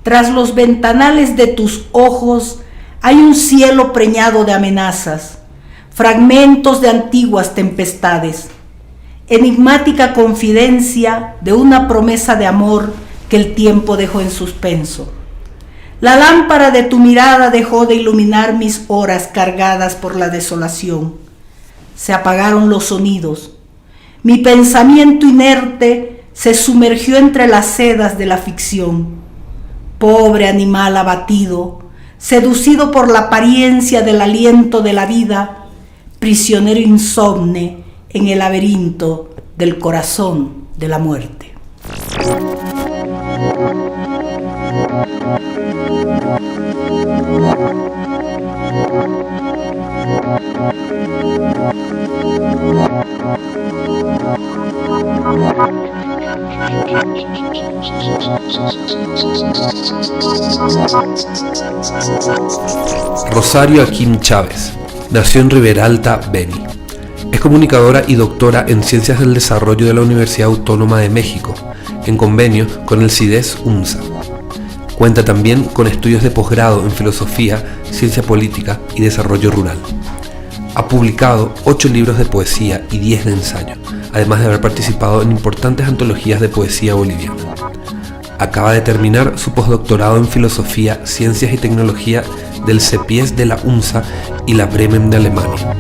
Tras los ventanales de tus ojos hay un cielo preñado de amenazas, fragmentos de antiguas tempestades, enigmática confidencia de una promesa de amor que el tiempo dejó en suspenso. La lámpara de tu mirada dejó de iluminar mis horas cargadas por la desolación. Se apagaron los sonidos. Mi pensamiento inerte se sumergió entre las sedas de la ficción. Pobre animal abatido, seducido por la apariencia del aliento de la vida, prisionero insomne en el laberinto del corazón de la muerte. Rosario Aquín Chávez nació en Riberalta, Beni. Es comunicadora y doctora en Ciencias del Desarrollo de la Universidad Autónoma de México, en convenio con el CIDES UNSA. Cuenta también con estudios de posgrado en Filosofía, Ciencia Política y Desarrollo Rural. Ha publicado 8 libros de poesía y 10 de ensayo, además de haber participado en importantes antologías de poesía boliviana. Acaba de terminar su postdoctorado en Filosofía, Ciencias y Tecnología del CEPIES de la UNSA y la Bremen de Alemania.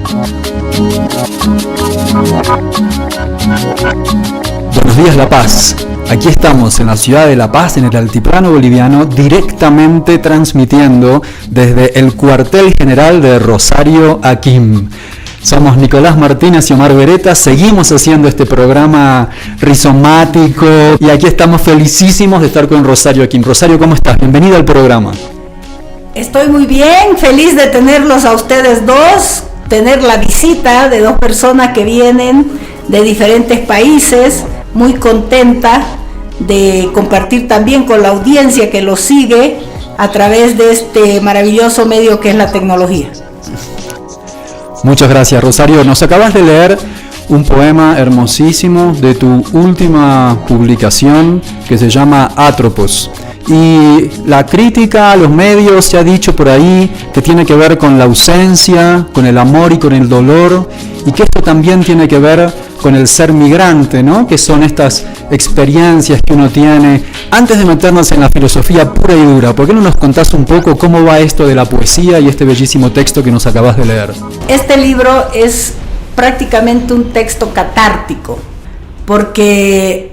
Buenos días, La Paz. Aquí estamos en la ciudad de La Paz, en el altiplano boliviano, directamente transmitiendo desde el cuartel general de Rosario Aquín. Somos Nicolás Martínez y Omar Beretta, seguimos haciendo este programa rizomático y aquí estamos felicísimos de estar con Rosario Aquín. Rosario, ¿cómo estás? Bienvenida al programa. Estoy muy bien, feliz de tenerlos a ustedes dos, tener la visita de dos personas que vienen de diferentes países, muy contenta de compartir también con la audiencia que los sigue a través de este maravilloso medio que es la tecnología. Muchas gracias, Rosario. Nos acabas de leer un poema hermosísimo de tu última publicación que se llama Atropos. Y la crítica a los medios se ha dicho por ahí que tiene que ver con la ausencia, con el amor y con el dolor, y que esto también tiene que ver con el ser migrante, ¿no? Que son estas experiencias que uno tiene. Antes de meternos en la filosofía pura y dura, ¿por qué no nos contás un poco cómo va esto de la poesía y este bellísimo texto que nos acabas de leer? Este libro es prácticamente un texto catártico, porque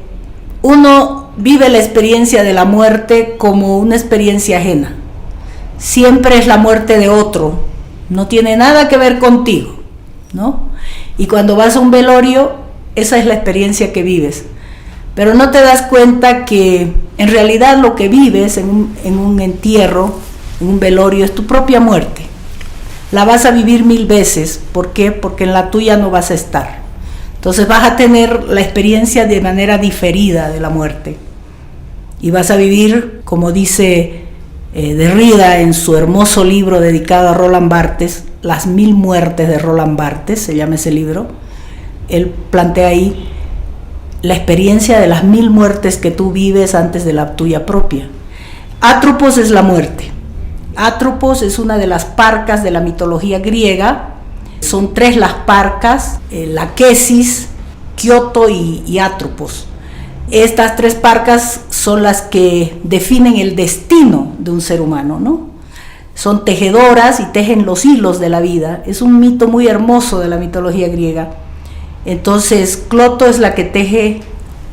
uno vive la experiencia de la muerte como una experiencia ajena. Siempre es la muerte de otro, no tiene nada que ver contigo, ¿no? Y cuando vas a un velorio, esa es la experiencia que vives. Pero no te das cuenta que en realidad lo que vives en un entierro, en un velorio, es tu propia muerte. La vas a vivir 1000 veces. ¿Por qué? Porque en la tuya no vas a estar. Entonces vas a tener la experiencia de manera diferida de la muerte. Y vas a vivir, como dice Derrida en su hermoso libro dedicado a Roland Barthes, Las 1000 muertes de Roland Barthes, se llama ese libro. Él plantea ahí la experiencia de las 1000 muertes que tú vives antes de la tuya propia. Atropos es la muerte. Atropos es una de las parcas de la mitología griega. Son 3 las parcas, la Quesis, Quioto y Atropos. Estas 3 parcas son las que definen el destino de un ser humano, ¿no? Son tejedoras y tejen los hilos de la vida. Es un mito muy hermoso de la mitología griega. Entonces, Cloto es la que teje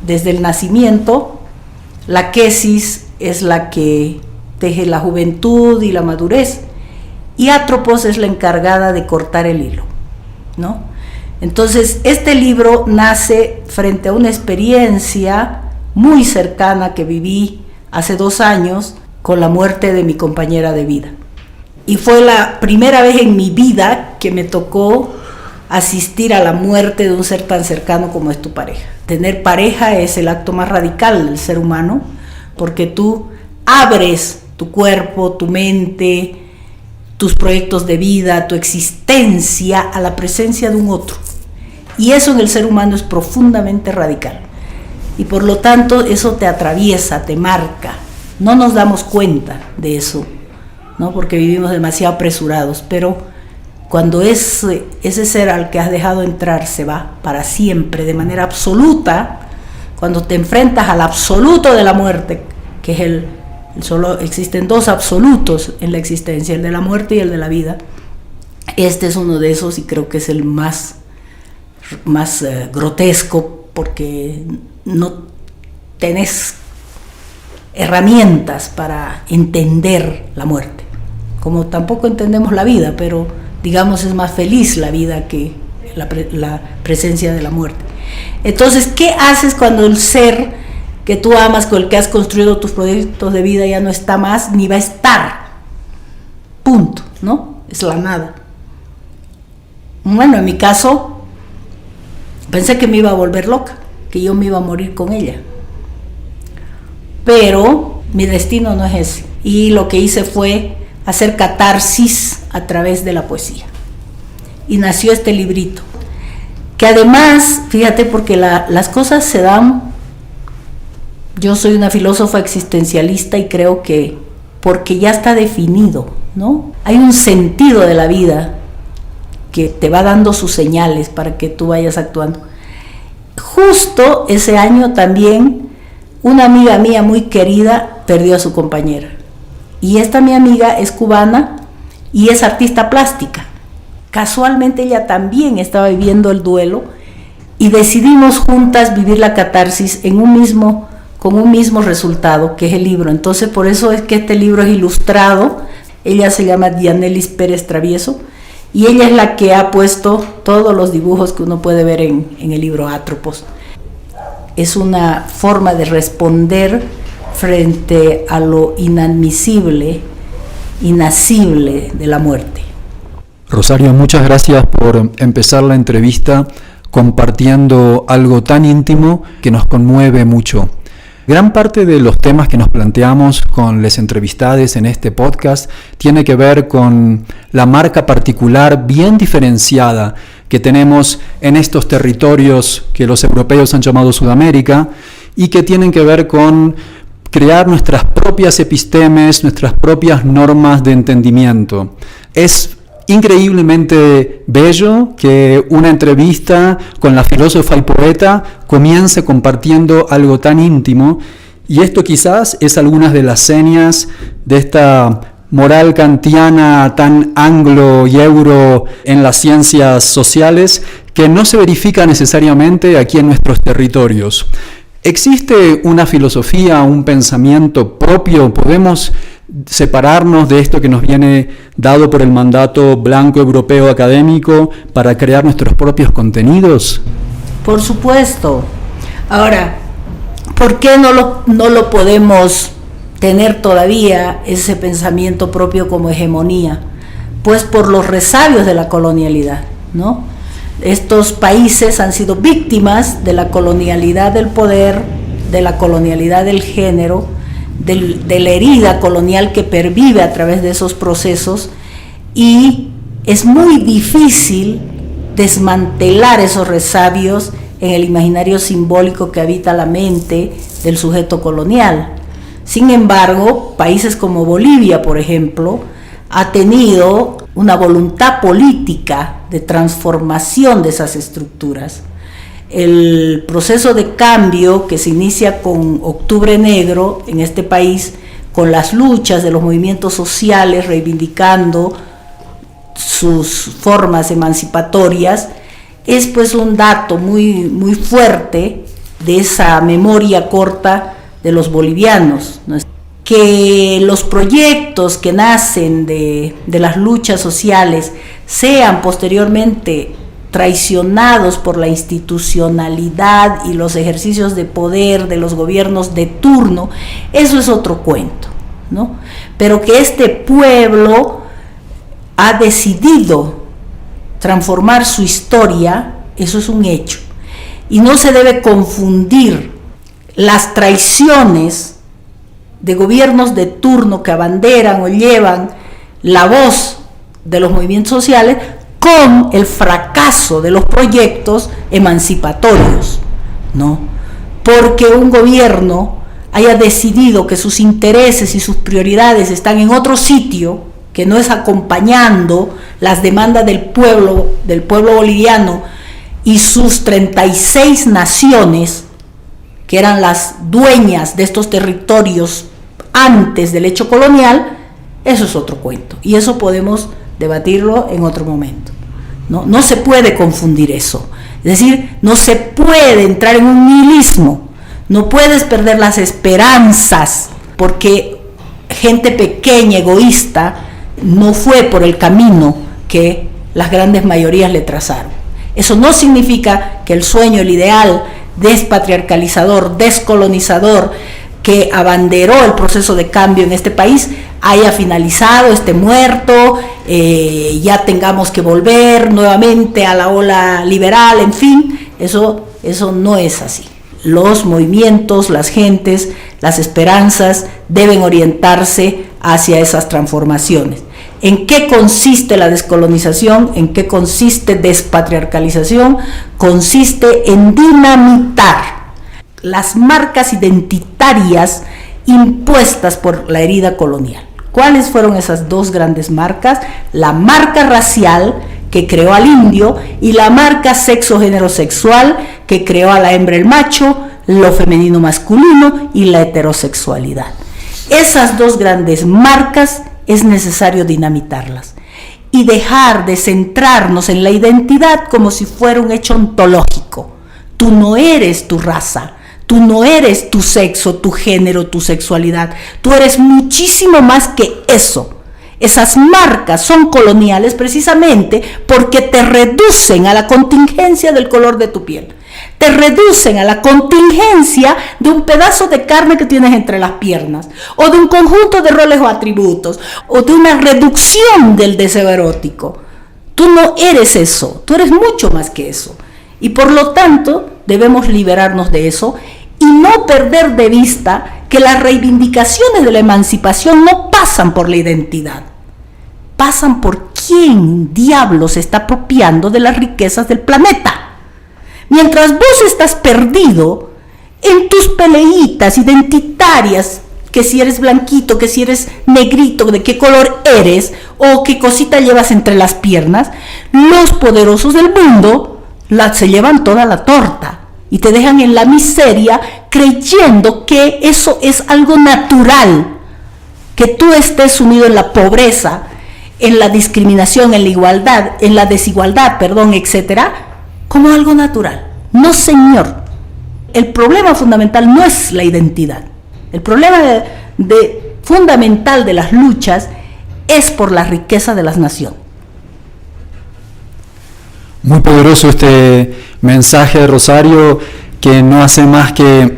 desde el nacimiento, la Quesis es la que teje la juventud y la madurez, y Atropos es la encargada de cortar el hilo, ¿no? Entonces, este libro nace frente a una experiencia muy cercana que viví hace 2 años con la muerte de mi compañera de vida. Y fue la primera vez en mi vida que me tocó asistir a la muerte de un ser tan cercano como es tu pareja. Tener pareja es el acto más radical del ser humano, porque tú abres tu cuerpo, tu mente, tus proyectos de vida, tu existencia a la presencia de un otro. Y eso en el ser humano es profundamente radical. Y por lo tanto eso te atraviesa, te marca, No nos damos cuenta de eso, ¿no? Porque vivimos demasiado apresurados, pero cuando ese ser al que has dejado entrar se va para siempre, de manera absoluta, cuando te enfrentas al absoluto de la muerte, que es solo existen dos absolutos en la existencia, el de la muerte y el de la vida. Este es uno de esos y creo que es el más grotesco, porque no tenés herramientas para entender la muerte, como tampoco entendemos la vida, pero digamos es más feliz la vida que la presencia de la muerte. Entonces, ¿qué haces cuando el ser que tú amas, con el que has construido tus proyectos de vida, ya no está más ni va a estar? Punto, ¿no? Es la nada. Bueno, en mi caso pensé que me iba a volver loca, que yo me iba a morir con ella, pero mi destino no es ese, y lo que hice fue hacer catarsis a través de la poesía, y nació este librito, que además, fíjate, porque las cosas se dan. Yo soy una filósofa existencialista y creo que porque ya está definido, ¿no? Hay un sentido de la vida que te va dando sus señales para que tú vayas actuando. Justo ese año también una amiga mía muy querida perdió a su compañera, y esta mi amiga es cubana y es artista plástica. Casualmente ella también estaba viviendo el duelo y decidimos juntas vivir la catarsis con un mismo resultado, que es el libro. Entonces, por eso es que este libro es ilustrado. Ella se llama Dianelis Pérez Travieso y ella es la que ha puesto todos los dibujos que uno puede ver en el libro Atropos. Es una forma de responder frente a lo inadmisible, inacible de la muerte. Rosario, muchas gracias por empezar la entrevista compartiendo algo tan íntimo que nos conmueve mucho. Gran parte de los temas que nos planteamos con les entrevistades en este podcast tiene que ver con la marca particular bien diferenciada que tenemos en estos territorios que los europeos han llamado Sudamérica, y que tienen que ver con crear nuestras propias epistemes, nuestras propias normas de entendimiento. Es increíblemente bello que una entrevista con la filósofa y poeta comience compartiendo algo tan íntimo, y esto quizás es algunas de las señas de esta moral kantiana tan anglo y euro en las ciencias sociales que no se verifica necesariamente aquí en nuestros territorios. ¿Existe una filosofía, un pensamiento propio? ¿Podemos separarnos de esto que nos viene dado por el mandato blanco europeo académico para crear nuestros propios contenidos? Por supuesto. Ahora, ¿por qué no lo podemos tener todavía, ese pensamiento propio, como hegemonía? Pues por los resabios de la colonialidad, ¿no? Estos países han sido víctimas de la colonialidad del poder, de la colonialidad del género, de la herida colonial que pervive a través de esos procesos, y es muy difícil desmantelar esos resabios en el imaginario simbólico que habita la mente del sujeto colonial. Sin embargo, países como Bolivia, por ejemplo, ha tenido una voluntad política de transformación de esas estructuras. El proceso de cambio que se inicia con Octubre Negro en este país, con las luchas de los movimientos sociales reivindicando sus formas emancipatorias, es pues un dato muy, muy fuerte de esa memoria corta de los bolivianos, ¿no? Que los proyectos que nacen de las luchas sociales sean posteriormente traicionados por la institucionalidad y los ejercicios de poder de los gobiernos de turno, eso es otro cuento, ¿no? Pero que este pueblo ha decidido transformar su historia, eso es un hecho. Y no se debe confundir las traiciones de gobiernos de turno que abanderan o llevan la voz de los movimientos sociales con el fracaso de los proyectos emancipatorios, ¿no? Porque un gobierno haya decidido que sus intereses y sus prioridades están en otro sitio, que no es acompañando las demandas del pueblo boliviano y sus 36 naciones, que eran las dueñas de estos territorios antes del hecho colonial, eso es otro cuento. Y eso podemos debatirlo en otro momento. No se puede confundir eso. Es decir, no se puede entrar en un nihilismo. No puedes perder las esperanzas porque gente pequeña, egoísta, no fue por el camino que las grandes mayorías le trazaron. Eso no significa que el sueño, el ideal despatriarcalizador, descolonizador, que abanderó el proceso de cambio en este país, haya finalizado, esté muerto, ya tengamos que volver nuevamente a la ola liberal, en fin, eso no es así. Los movimientos, las gentes, las esperanzas deben orientarse hacia esas transformaciones. ¿En qué consiste la descolonización? ¿En qué consiste despatriarcalización? Consiste en dinamitar las marcas identitarias impuestas por la herida colonial. ¿Cuáles fueron esas dos grandes marcas? La marca racial, que creó al indio, y la marca sexo-género sexual, que creó a la hembra, el macho, lo femenino masculino y la heterosexualidad. Esas dos grandes marcas es necesario dinamitarlas y dejar de centrarnos en la identidad como si fuera un hecho ontológico. Tú no eres tu raza, tú no eres tu sexo, tu género, tu sexualidad, tú eres muchísimo más que eso. Esas marcas son coloniales precisamente porque te reducen a la contingencia del color de tu piel, te reducen a la contingencia de un pedazo de carne que tienes entre las piernas, o de un conjunto de roles o atributos, o de una reducción del deseo erótico. Tú no eres eso, tú eres mucho más que eso. Y por lo tanto, debemos liberarnos de eso y no perder de vista que las reivindicaciones de la emancipación no pasan por la identidad, pasan por quién diablos se está apropiando de las riquezas del planeta. Mientras vos estás perdido en tus peleitas identitarias, que si eres blanquito, que si eres negrito, de qué color eres, o qué cosita llevas entre las piernas, los poderosos del mundo se llevan toda la torta y te dejan en la miseria creyendo que eso es algo natural, que tú estés sumido en la pobreza, en la discriminación, en la igualdad, en la desigualdad, etcétera, como algo natural. No, señor. El problema fundamental no es la identidad. El problema fundamental de las luchas es por la riqueza de las naciones. Muy poderoso este mensaje de Rosario, que no hace más que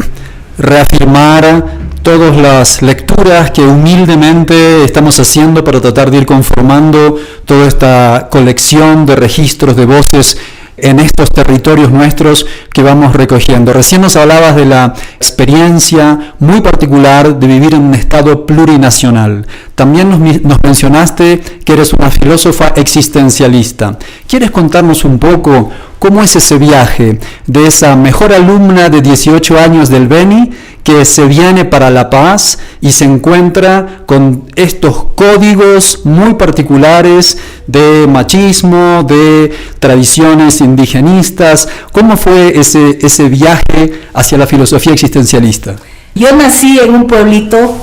reafirmar todas las lecturas que humildemente estamos haciendo para tratar de ir conformando toda esta colección de registros de voces en estos territorios nuestros que vamos recogiendo. Recién nos hablabas de la experiencia muy particular de vivir en un estado plurinacional. También nos mencionaste que eres una filósofa existencialista. ¿Quieres contarnos un poco cómo es ese viaje de esa mejor alumna de 18 años del Beni que se viene para La Paz y se encuentra con estos códigos muy particulares de machismo, de tradiciones indigenistas? ¿Cómo fue ese viaje hacia la filosofía existencialista? Yo nací en un pueblito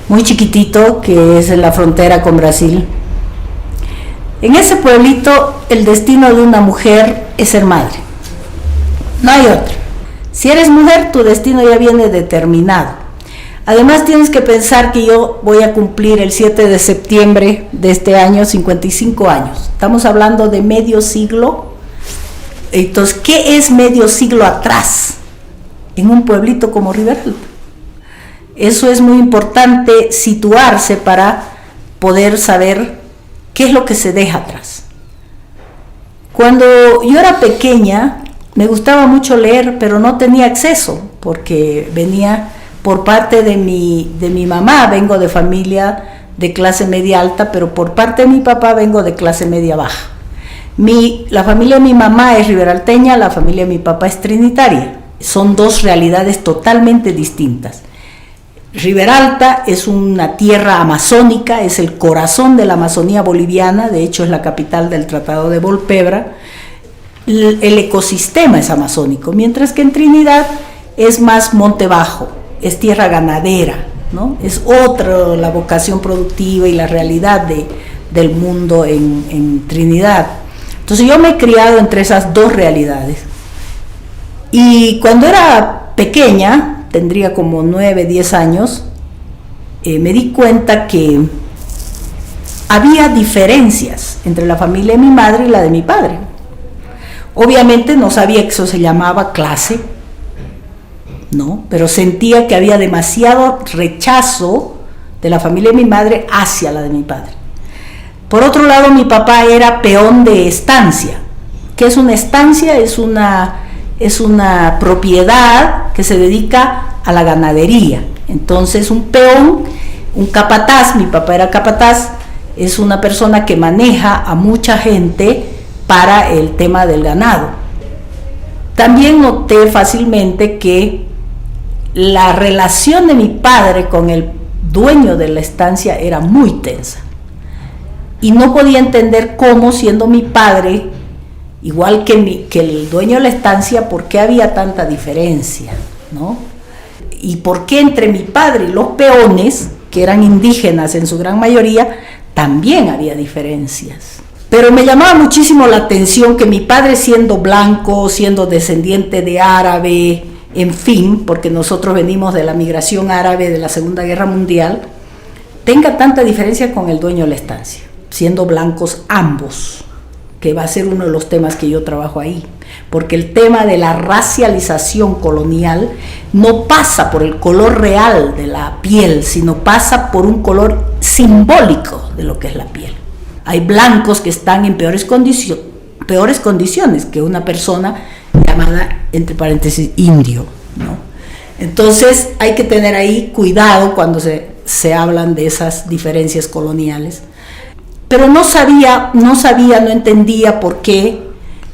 muy chiquitito que es en la frontera con Brasil. En ese pueblito el destino de una mujer es ser madre, no hay otro. Si eres mujer, tu destino ya viene determinado. Además tienes que pensar que yo voy a cumplir el 7 de septiembre de este año 55 años. Estamos hablando de medio siglo. Entonces, ¿qué es medio siglo atrás en un pueblito como Riberalta? Eso es muy importante situarse para poder saber qué es lo que se deja atrás. Cuando yo era pequeña, me gustaba mucho leer, pero no tenía acceso, porque venía por parte de mi mamá, vengo de familia de clase media alta, pero por parte de mi papá vengo de clase media baja. La familia de mi mamá es riberalteña, la familia de mi papá es trinitaria. Son dos realidades totalmente distintas. Riberalta es una tierra amazónica, es el corazón de la Amazonía boliviana, de hecho es la capital del Tratado de Volpebra. El ecosistema es amazónico, mientras que en Trinidad es más monte bajo, es tierra ganadera, ¿no? Es otra la vocación productiva y la realidad del mundo en Trinidad. Entonces yo me he criado entre esas dos realidades. Y cuando era pequeña, tendría como 9, 10 años, me di cuenta que había diferencias entre la familia de mi madre y la de mi padre. Obviamente no sabía que eso se llamaba clase, ¿no? Pero sentía que había demasiado rechazo de la familia de mi madre hacia la de mi padre. Por otro lado, mi papá era peón de estancia. ¿Qué es una estancia? Es una propiedad que se dedica a la ganadería. Entonces un peón, un capataz, mi papá era capataz, es una persona que maneja a mucha gente para el tema del ganado. También noté fácilmente que la relación de mi padre con el dueño de la estancia era muy tensa. Y no podía entender cómo, siendo mi padre, igual que el dueño de la estancia, por qué había tanta diferencia, ¿no? Y por qué entre mi padre y los peones, que eran indígenas en su gran mayoría, también había diferencias. Pero me llamaba muchísimo la atención que mi padre, siendo blanco, siendo descendiente de árabe, en fin, porque nosotros venimos de la migración árabe de la Segunda Guerra Mundial, tenga tanta diferencia con el dueño de la estancia, siendo blancos ambos, que va a ser uno de los temas que yo trabajo ahí, porque el tema de la racialización colonial no pasa por el color real de la piel, sino pasa por un color simbólico de lo que es la piel. Hay blancos que están en peores condiciones que una persona llamada, entre paréntesis, indio, ¿no? Entonces hay que tener ahí cuidado cuando se hablan de esas diferencias coloniales. Pero no entendía por qué,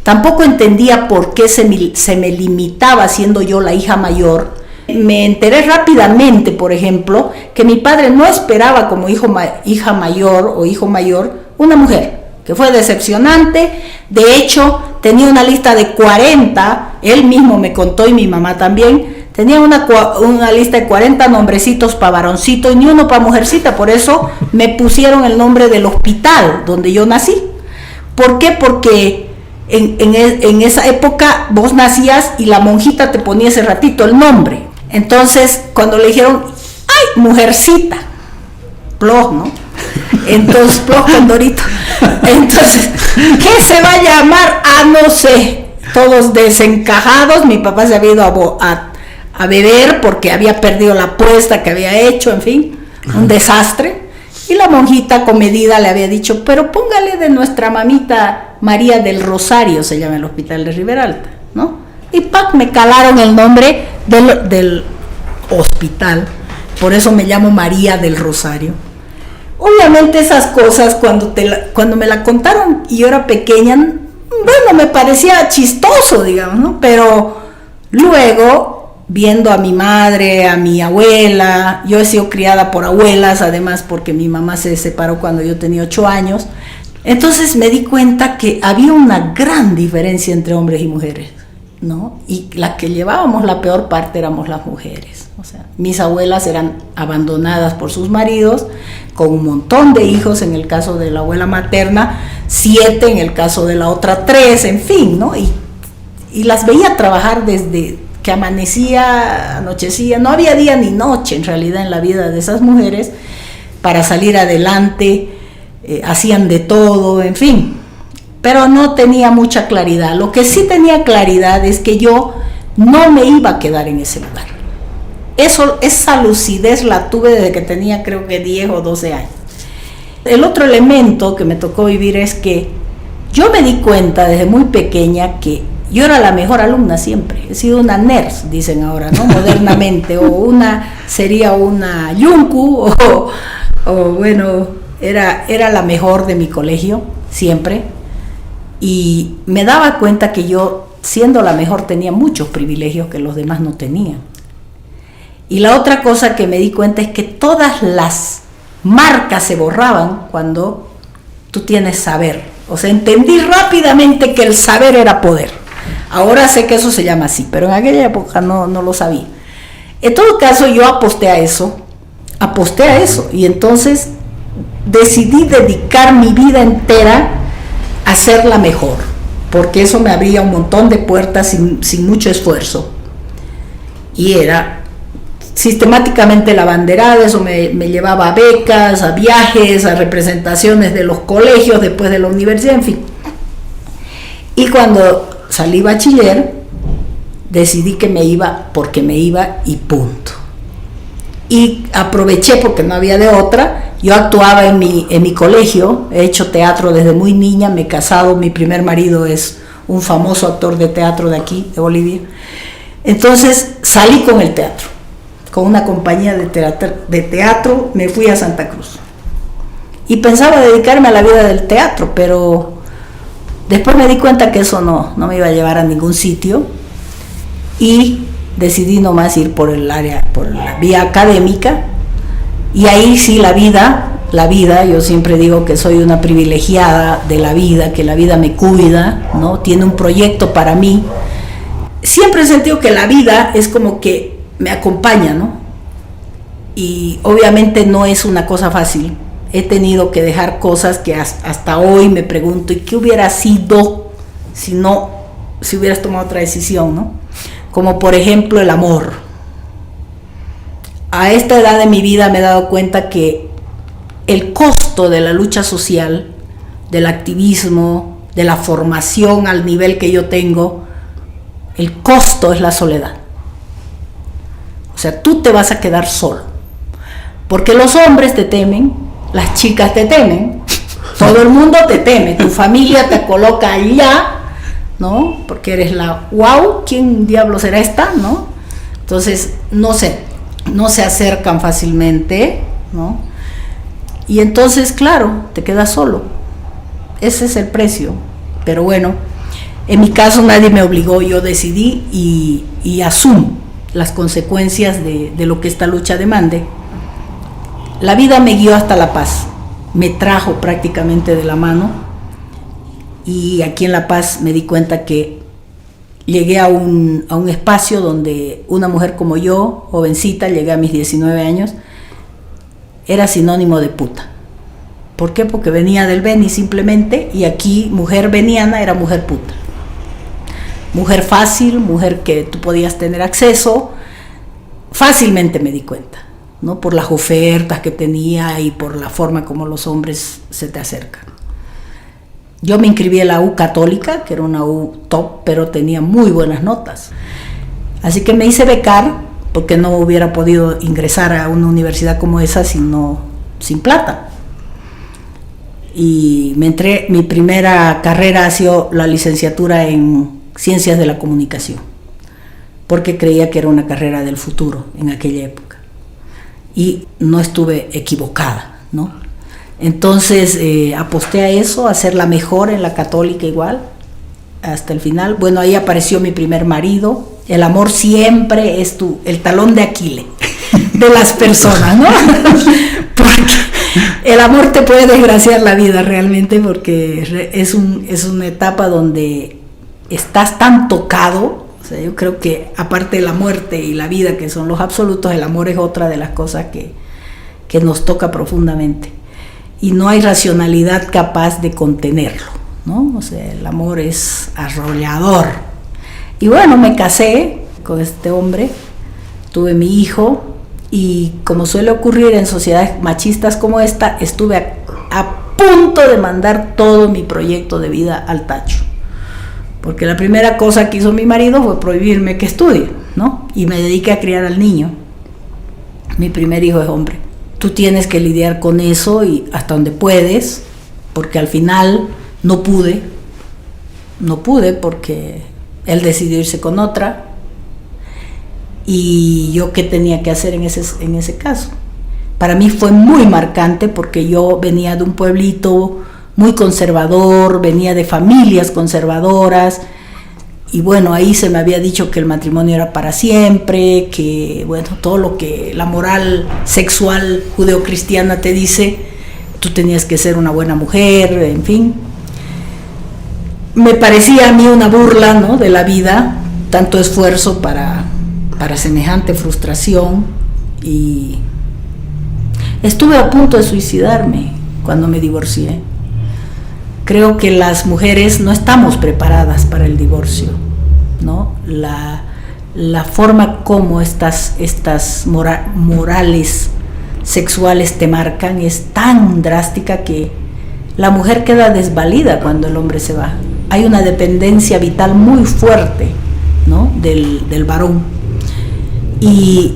tampoco entendía por qué se me limitaba siendo yo la hija mayor. Me enteré rápidamente, por ejemplo, que mi padre no esperaba como hija mayor o hijo mayor una mujer, que fue decepcionante. De hecho, tenía una lista de 40, él mismo me contó y mi mamá también, tenía una lista de 40 nombrecitos para varoncito y ni uno para mujercita. Por eso me pusieron el nombre del hospital donde yo nací. ¿Por qué? Porque en esa época vos nacías y la monjita te ponía ese ratito el nombre. Entonces, cuando le dijeron, ¡ay, mujercita! Plos, ¿no? Entonces, Plos Condorito. Entonces, ¿qué se va a llamar? No sé. Todos desencajados. Mi papá se había ido a beber porque había perdido la apuesta que había hecho, en fin, un desastre. Y la monjita comedida le había dicho, pero póngale de nuestra mamita María del Rosario, se llama el hospital de Riberalta, ¿no? Y me calaron el nombre del hospital, por eso me llamo María del Rosario. Obviamente esas cosas cuando me la contaron y yo era pequeña, bueno, me parecía chistoso, digamos, ¿no? Pero luego, viendo a mi madre, a mi abuela, yo he sido criada por abuelas, además porque mi mamá se separó cuando yo tenía 8 años, entonces me di cuenta que había una gran diferencia entre hombres y mujeres, ¿no? Y la que llevábamos la peor parte éramos las mujeres. O sea, mis abuelas eran abandonadas por sus maridos, con un montón de hijos, en el caso de la abuela materna, 7, en el caso de la otra 3, en fin, ¿no? Y las veía trabajar desde que amanecía, anochecía, no había día ni noche en realidad en la vida de esas mujeres para salir adelante, hacían de todo, en fin, pero no tenía mucha claridad. Lo que sí tenía claridad es que yo no me iba a quedar en ese lugar. Esa lucidez la tuve desde que tenía creo que 10 o 12 años. El otro elemento que me tocó vivir es que yo me di cuenta desde muy pequeña que yo era la mejor alumna siempre. He sido una nerd, dicen ahora, ¿no? Modernamente, o sería una yunku, o bueno, era la mejor de mi colegio, siempre. Y me daba cuenta que yo, siendo la mejor, tenía muchos privilegios que los demás no tenían. Y la otra cosa que me di cuenta es que todas las marcas se borraban cuando tú tienes saber. O sea, entendí rápidamente que el saber era poder. Ahora sé que eso se llama así, pero en aquella época no lo sabía. En todo caso, yo aposté a eso, y entonces decidí dedicar mi vida entera a hacerla mejor, porque eso me abría un montón de puertas sin mucho esfuerzo. Y era sistemáticamente la banderada, eso me llevaba a becas, a viajes, a representaciones de los colegios, después de la universidad, en fin. Y cuando salí bachiller, decidí que me iba porque me iba y punto. Y aproveché porque no había de otra. Yo actuaba en mi colegio, he hecho teatro desde muy niña, me he casado, mi primer marido es un famoso actor de teatro de aquí, de Bolivia. Entonces salí con el teatro, con una compañía de teatro, me fui a Santa Cruz. Y pensaba dedicarme a la vida del teatro, pero después me di cuenta que eso no me iba a llevar a ningún sitio y decidí nomás ir por la vía académica. Y ahí sí la vida, yo siempre digo que soy una privilegiada de la vida, que la vida me cuida, ¿no? Tiene un proyecto para mí. Siempre he sentido que la vida es como que me acompaña, ¿no? Y obviamente no es una cosa fácil. He tenido que dejar cosas que hasta hoy me pregunto, ¿y qué hubiera sido si hubieras tomado otra decisión, ¿no? Como por ejemplo el amor. A esta edad de mi vida me he dado cuenta que el costo de la lucha social, del activismo, de la formación al nivel que yo tengo, el costo es la soledad. O sea, tú te vas a quedar solo. Porque los hombres te temen, las chicas te temen, todo el mundo te teme, tu familia te coloca allá, ¿no? Porque eres la wow, ¿quién diablo será esta? ¿No? Entonces, no se acercan fácilmente, ¿no? Y entonces, claro, te quedas solo. Ese es el precio. Pero bueno, en mi caso nadie me obligó, yo decidí y asumo las consecuencias de lo que esta lucha demande. La vida me guió hasta La Paz, me trajo prácticamente de la mano, y aquí en La Paz me di cuenta que llegué a un espacio donde una mujer como yo, jovencita, llegué a mis 19 años, era sinónimo de puta. ¿Por qué? Porque venía del Beni simplemente, y aquí mujer beniana era mujer puta. Mujer fácil, mujer que tú podías tener acceso, fácilmente me di cuenta, ¿no? Por las ofertas que tenía y por la forma como los hombres se te acercan. Yo me inscribí en la U católica, que era una U top, pero tenía muy buenas notas. Así que me hice becar, porque no hubiera podido ingresar a una universidad como esa sin plata. Y mi primera carrera ha sido la licenciatura en Ciencias de la Comunicación, porque creía que era una carrera del futuro en aquella época. Y no estuve equivocada, ¿no? Entonces aposté a eso, a hacerla mejor en la católica igual, hasta el final. Bueno, ahí apareció mi primer marido. El amor siempre es el talón de Aquiles de las personas, ¿no? Porque el amor te puede desgraciar la vida realmente, porque es una etapa donde estás tan tocado. O sea, yo creo que aparte de la muerte y la vida, que son los absolutos, el amor es otra de las cosas que nos toca profundamente. Y no hay racionalidad capaz de contenerlo, ¿no? O sea, el amor es arrollador. Y bueno, me casé con este hombre, tuve mi hijo, y como suele ocurrir en sociedades machistas como esta, estuve a punto de mandar todo mi proyecto de vida al tacho. Porque la primera cosa que hizo mi marido fue prohibirme que estudie, ¿no? Y me dediqué a criar al niño. Mi primer hijo es hombre. Tú tienes que lidiar con eso y hasta donde puedes, porque al final no pude porque él decidió irse con otra. Y yo, ¿qué tenía que hacer en ese caso? Para mí fue muy marcante, porque yo venía de un pueblito muy conservador, venía de familias conservadoras, y bueno, ahí se me había dicho que el matrimonio era para siempre, que bueno, todo lo que la moral sexual judeocristiana te dice, tú tenías que ser una buena mujer, en fin. Me parecía a mí una burla, ¿no?, de la vida, tanto esfuerzo para semejante frustración, y estuve a punto de suicidarme cuando me divorcié. Creo que las mujeres no estamos preparadas para el divorcio, ¿no? La forma como estas morales sexuales te marcan es tan drástica que la mujer queda desvalida cuando el hombre se va. Hay una dependencia vital muy fuerte, ¿no?, del varón. Y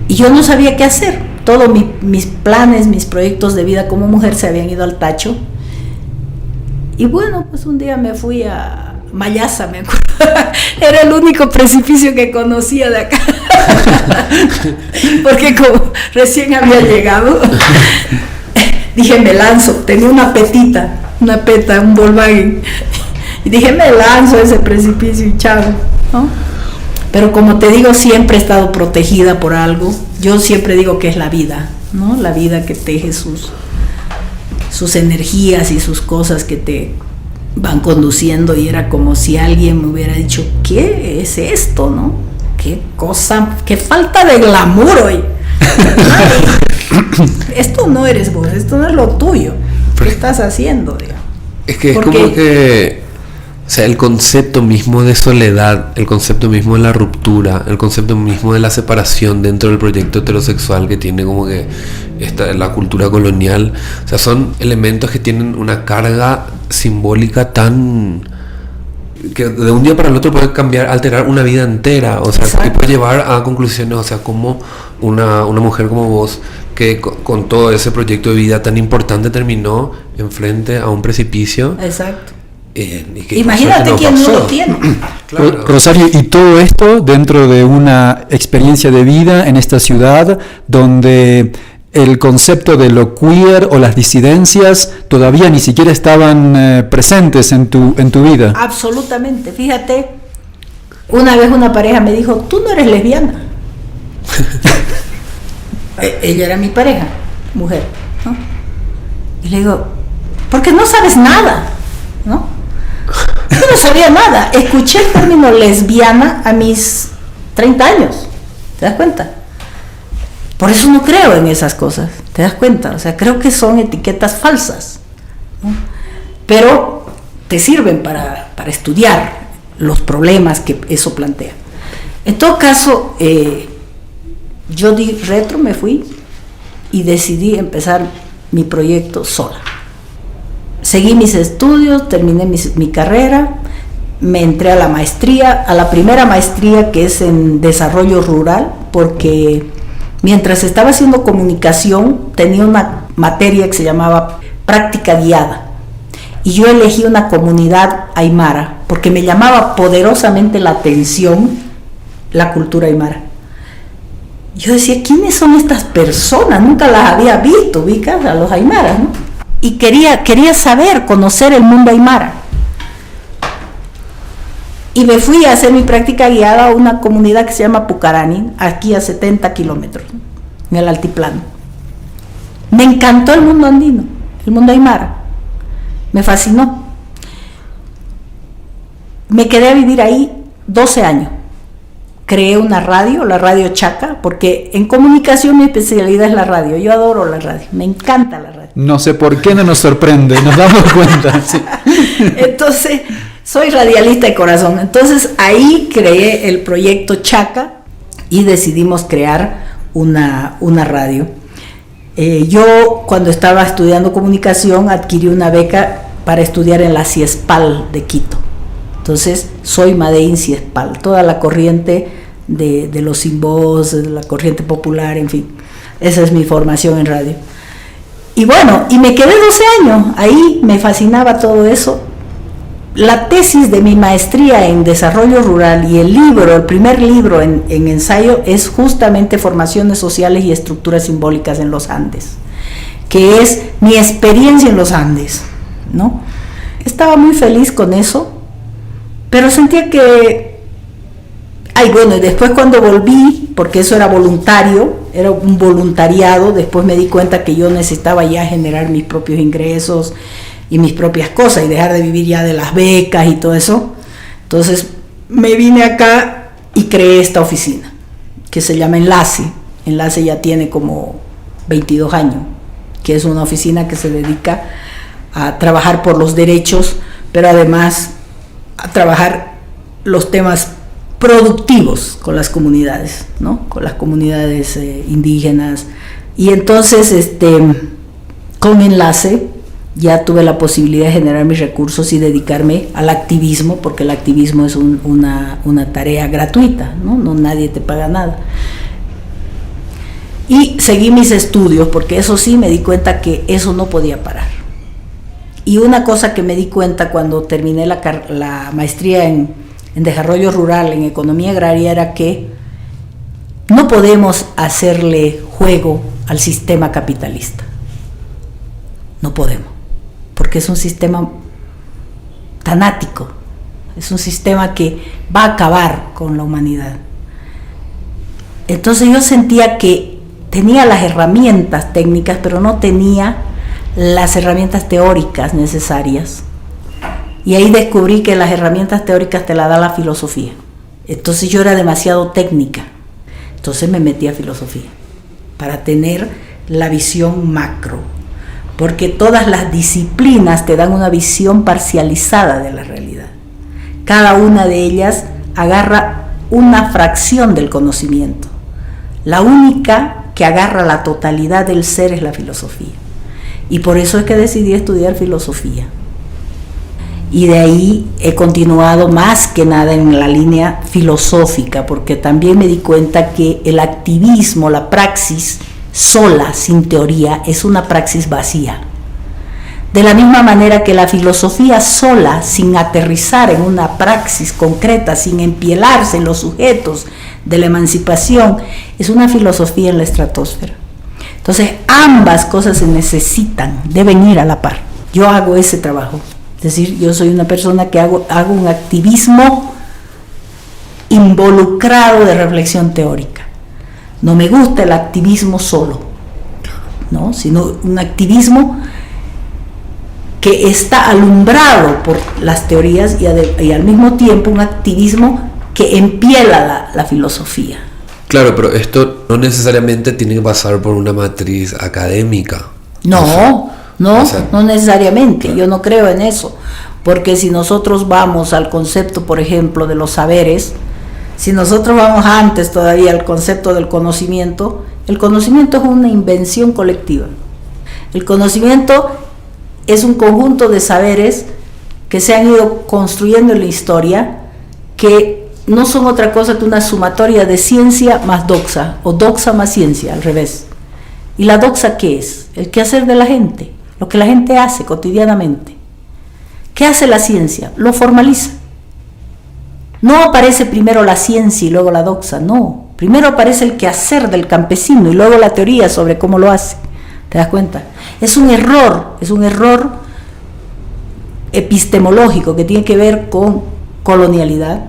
yo no sabía qué hacer. Todos mis planes, mis proyectos de vida como mujer se habían ido al tacho. Y bueno, pues un día me fui a Mayasa, me acuerdo. Era el único precipicio que conocía de acá. Porque como recién había llegado, dije, me lanzo. Tenía una peta, un Volkswagen. Y dije, me lanzo a ese precipicio y chao, ¿no? Pero como te digo, siempre he estado protegida por algo. Yo siempre digo que es la vida, ¿no? La vida que teje sus energías y sus cosas que te van conduciendo, y era como si alguien me hubiera dicho, ¿qué es esto, no? Qué cosa, qué falta de glamour hoy. Esto no eres vos, esto no es lo tuyo. ¿Qué estás haciendo, digamos? Es que es como que, o sea, el concepto mismo de soledad, el concepto mismo de la ruptura, el concepto mismo de la separación dentro del proyecto heterosexual que tiene como que la cultura colonial, o sea, son elementos que tienen una carga simbólica tan que de un día para el otro puede cambiar, alterar una vida entera, o sea, que puede llevar a conclusiones, o sea, como una mujer como vos, que con todo ese proyecto de vida tan importante terminó enfrente a un precipicio. Exacto. Imagínate quién no lo tiene. Claro. Rosario, y todo esto dentro de una experiencia de vida en esta ciudad donde el concepto de lo queer o las disidencias todavía ni siquiera estaban presentes en tu vida. Absolutamente. Fíjate, una vez una pareja me dijo, tú no eres lesbiana. Ella era mi pareja, mujer, ¿no? Y le digo, porque no sabes nada, ¿no? Yo no sabía nada. Escuché el término lesbiana a mis 30 años. ¿Te das cuenta? Por eso no creo en esas cosas. ¿Te das cuenta? O sea, creo que son etiquetas falsas, ¿no? Pero te sirven para estudiar los problemas que eso plantea. En todo caso, yo di retro, me fui y decidí empezar mi proyecto sola. Seguí mis estudios, terminé mi carrera, me entré a la maestría, a la primera maestría, que es en desarrollo rural, porque mientras estaba haciendo comunicación tenía una materia que se llamaba práctica guiada, y yo elegí una comunidad aymara porque me llamaba poderosamente la atención la cultura aymara. Yo decía, ¿quiénes son estas personas? Nunca las había visto, ubicas a los aymaras, ¿no? Y quería saber, conocer el mundo aymara. Y me fui a hacer mi práctica guiada a una comunidad que se llama Pucarani, aquí a 70 kilómetros, en el altiplano. Me encantó el mundo andino, el mundo aymara. Me fascinó. Me quedé a vivir ahí 12 años. Creé una radio, la radio Chaca, porque en comunicación mi especialidad es la radio. Yo adoro la radio, me encanta la radio. No sé por qué no nos sorprende, nos damos cuenta. Sí. Entonces, soy radialista de corazón. Entonces, ahí creé el proyecto Chaca y decidimos crear una radio. Yo, cuando estaba estudiando comunicación, adquirí una beca para estudiar en la CIESPAL de Quito. Entonces, soy Madein CIESPAL, toda la corriente de los sin voz, de la corriente popular, en fin. Esa es mi formación en radio. Y bueno, y me quedé 12 años, ahí me fascinaba todo eso. La tesis de mi maestría en desarrollo rural y el primer libro en ensayo es justamente Formaciones Sociales y Estructuras Simbólicas en los Andes, que es mi experiencia en los Andes, ¿no? Estaba muy feliz con eso, Pero sentía que... Ay, bueno, y después cuando volví, porque eso era voluntario, era un voluntariado, después me di cuenta que yo necesitaba ya generar mis propios ingresos y mis propias cosas y dejar de vivir ya de las becas y todo eso. Entonces me vine acá y creé esta oficina, que se llama Enlace. Enlace ya tiene como 22 años, que es una oficina que se dedica a trabajar por los derechos, pero además a trabajar los temas productivos con las comunidades, ¿no? Con las comunidades indígenas. Y entonces con Enlace ya tuve la posibilidad de generar mis recursos y dedicarme al activismo, porque el activismo es una tarea gratuita, ¿no? No, nadie te paga nada. Y seguí mis estudios, porque eso sí me di cuenta que eso no podía parar. Y una cosa que me di cuenta cuando terminé la maestría en desarrollo rural, en economía agraria, era que no podemos hacerle juego al sistema capitalista. No podemos, porque es un sistema tanático, es un sistema que va a acabar con la humanidad. Entonces yo sentía que tenía las herramientas técnicas, pero no tenía las herramientas teóricas necesarias. Y ahí descubrí que las herramientas teóricas te las da la filosofía. Entonces yo era demasiado técnica. Entonces me metí a filosofía para tener la visión macro. Porque todas las disciplinas te dan una visión parcializada de la realidad. Cada una de ellas agarra una fracción del conocimiento. La única que agarra la totalidad del ser es la filosofía. Y por eso es que decidí estudiar filosofía. Y de ahí he continuado más que nada en la línea filosófica, porque también me di cuenta que el activismo, la praxis sola, sin teoría, es una praxis vacía. De la misma manera que la filosofía sola, sin aterrizar en una praxis concreta, sin empielarse en los sujetos de la emancipación, es una filosofía en la estratosfera. Entonces, ambas cosas se necesitan, deben ir a la par. Yo hago ese trabajo. Es decir, yo soy una persona que hago un activismo involucrado de reflexión teórica. No me gusta el activismo solo, ¿no? Sino un activismo que está alumbrado por las teorías y al mismo tiempo un activismo que empiela la filosofía. Claro, pero esto no necesariamente tiene que pasar por una matriz académica. No necesariamente, yo no creo en eso, porque si nosotros vamos al concepto, por ejemplo, de los saberes, si nosotros vamos antes todavía al concepto del conocimiento, el conocimiento es una invención colectiva. El conocimiento es un conjunto de saberes que se han ido construyendo en la historia, que no son otra cosa que una sumatoria de ciencia más doxa, o doxa más ciencia, al revés. ¿Y la doxa qué es? El quehacer de la gente, lo que la gente hace cotidianamente. ¿Qué hace la ciencia? Lo formaliza. No aparece primero la ciencia y luego la doxa, no. Primero aparece el quehacer del campesino y luego la teoría sobre cómo lo hace. ¿Te das cuenta? Es un error epistemológico que tiene que ver con colonialidad,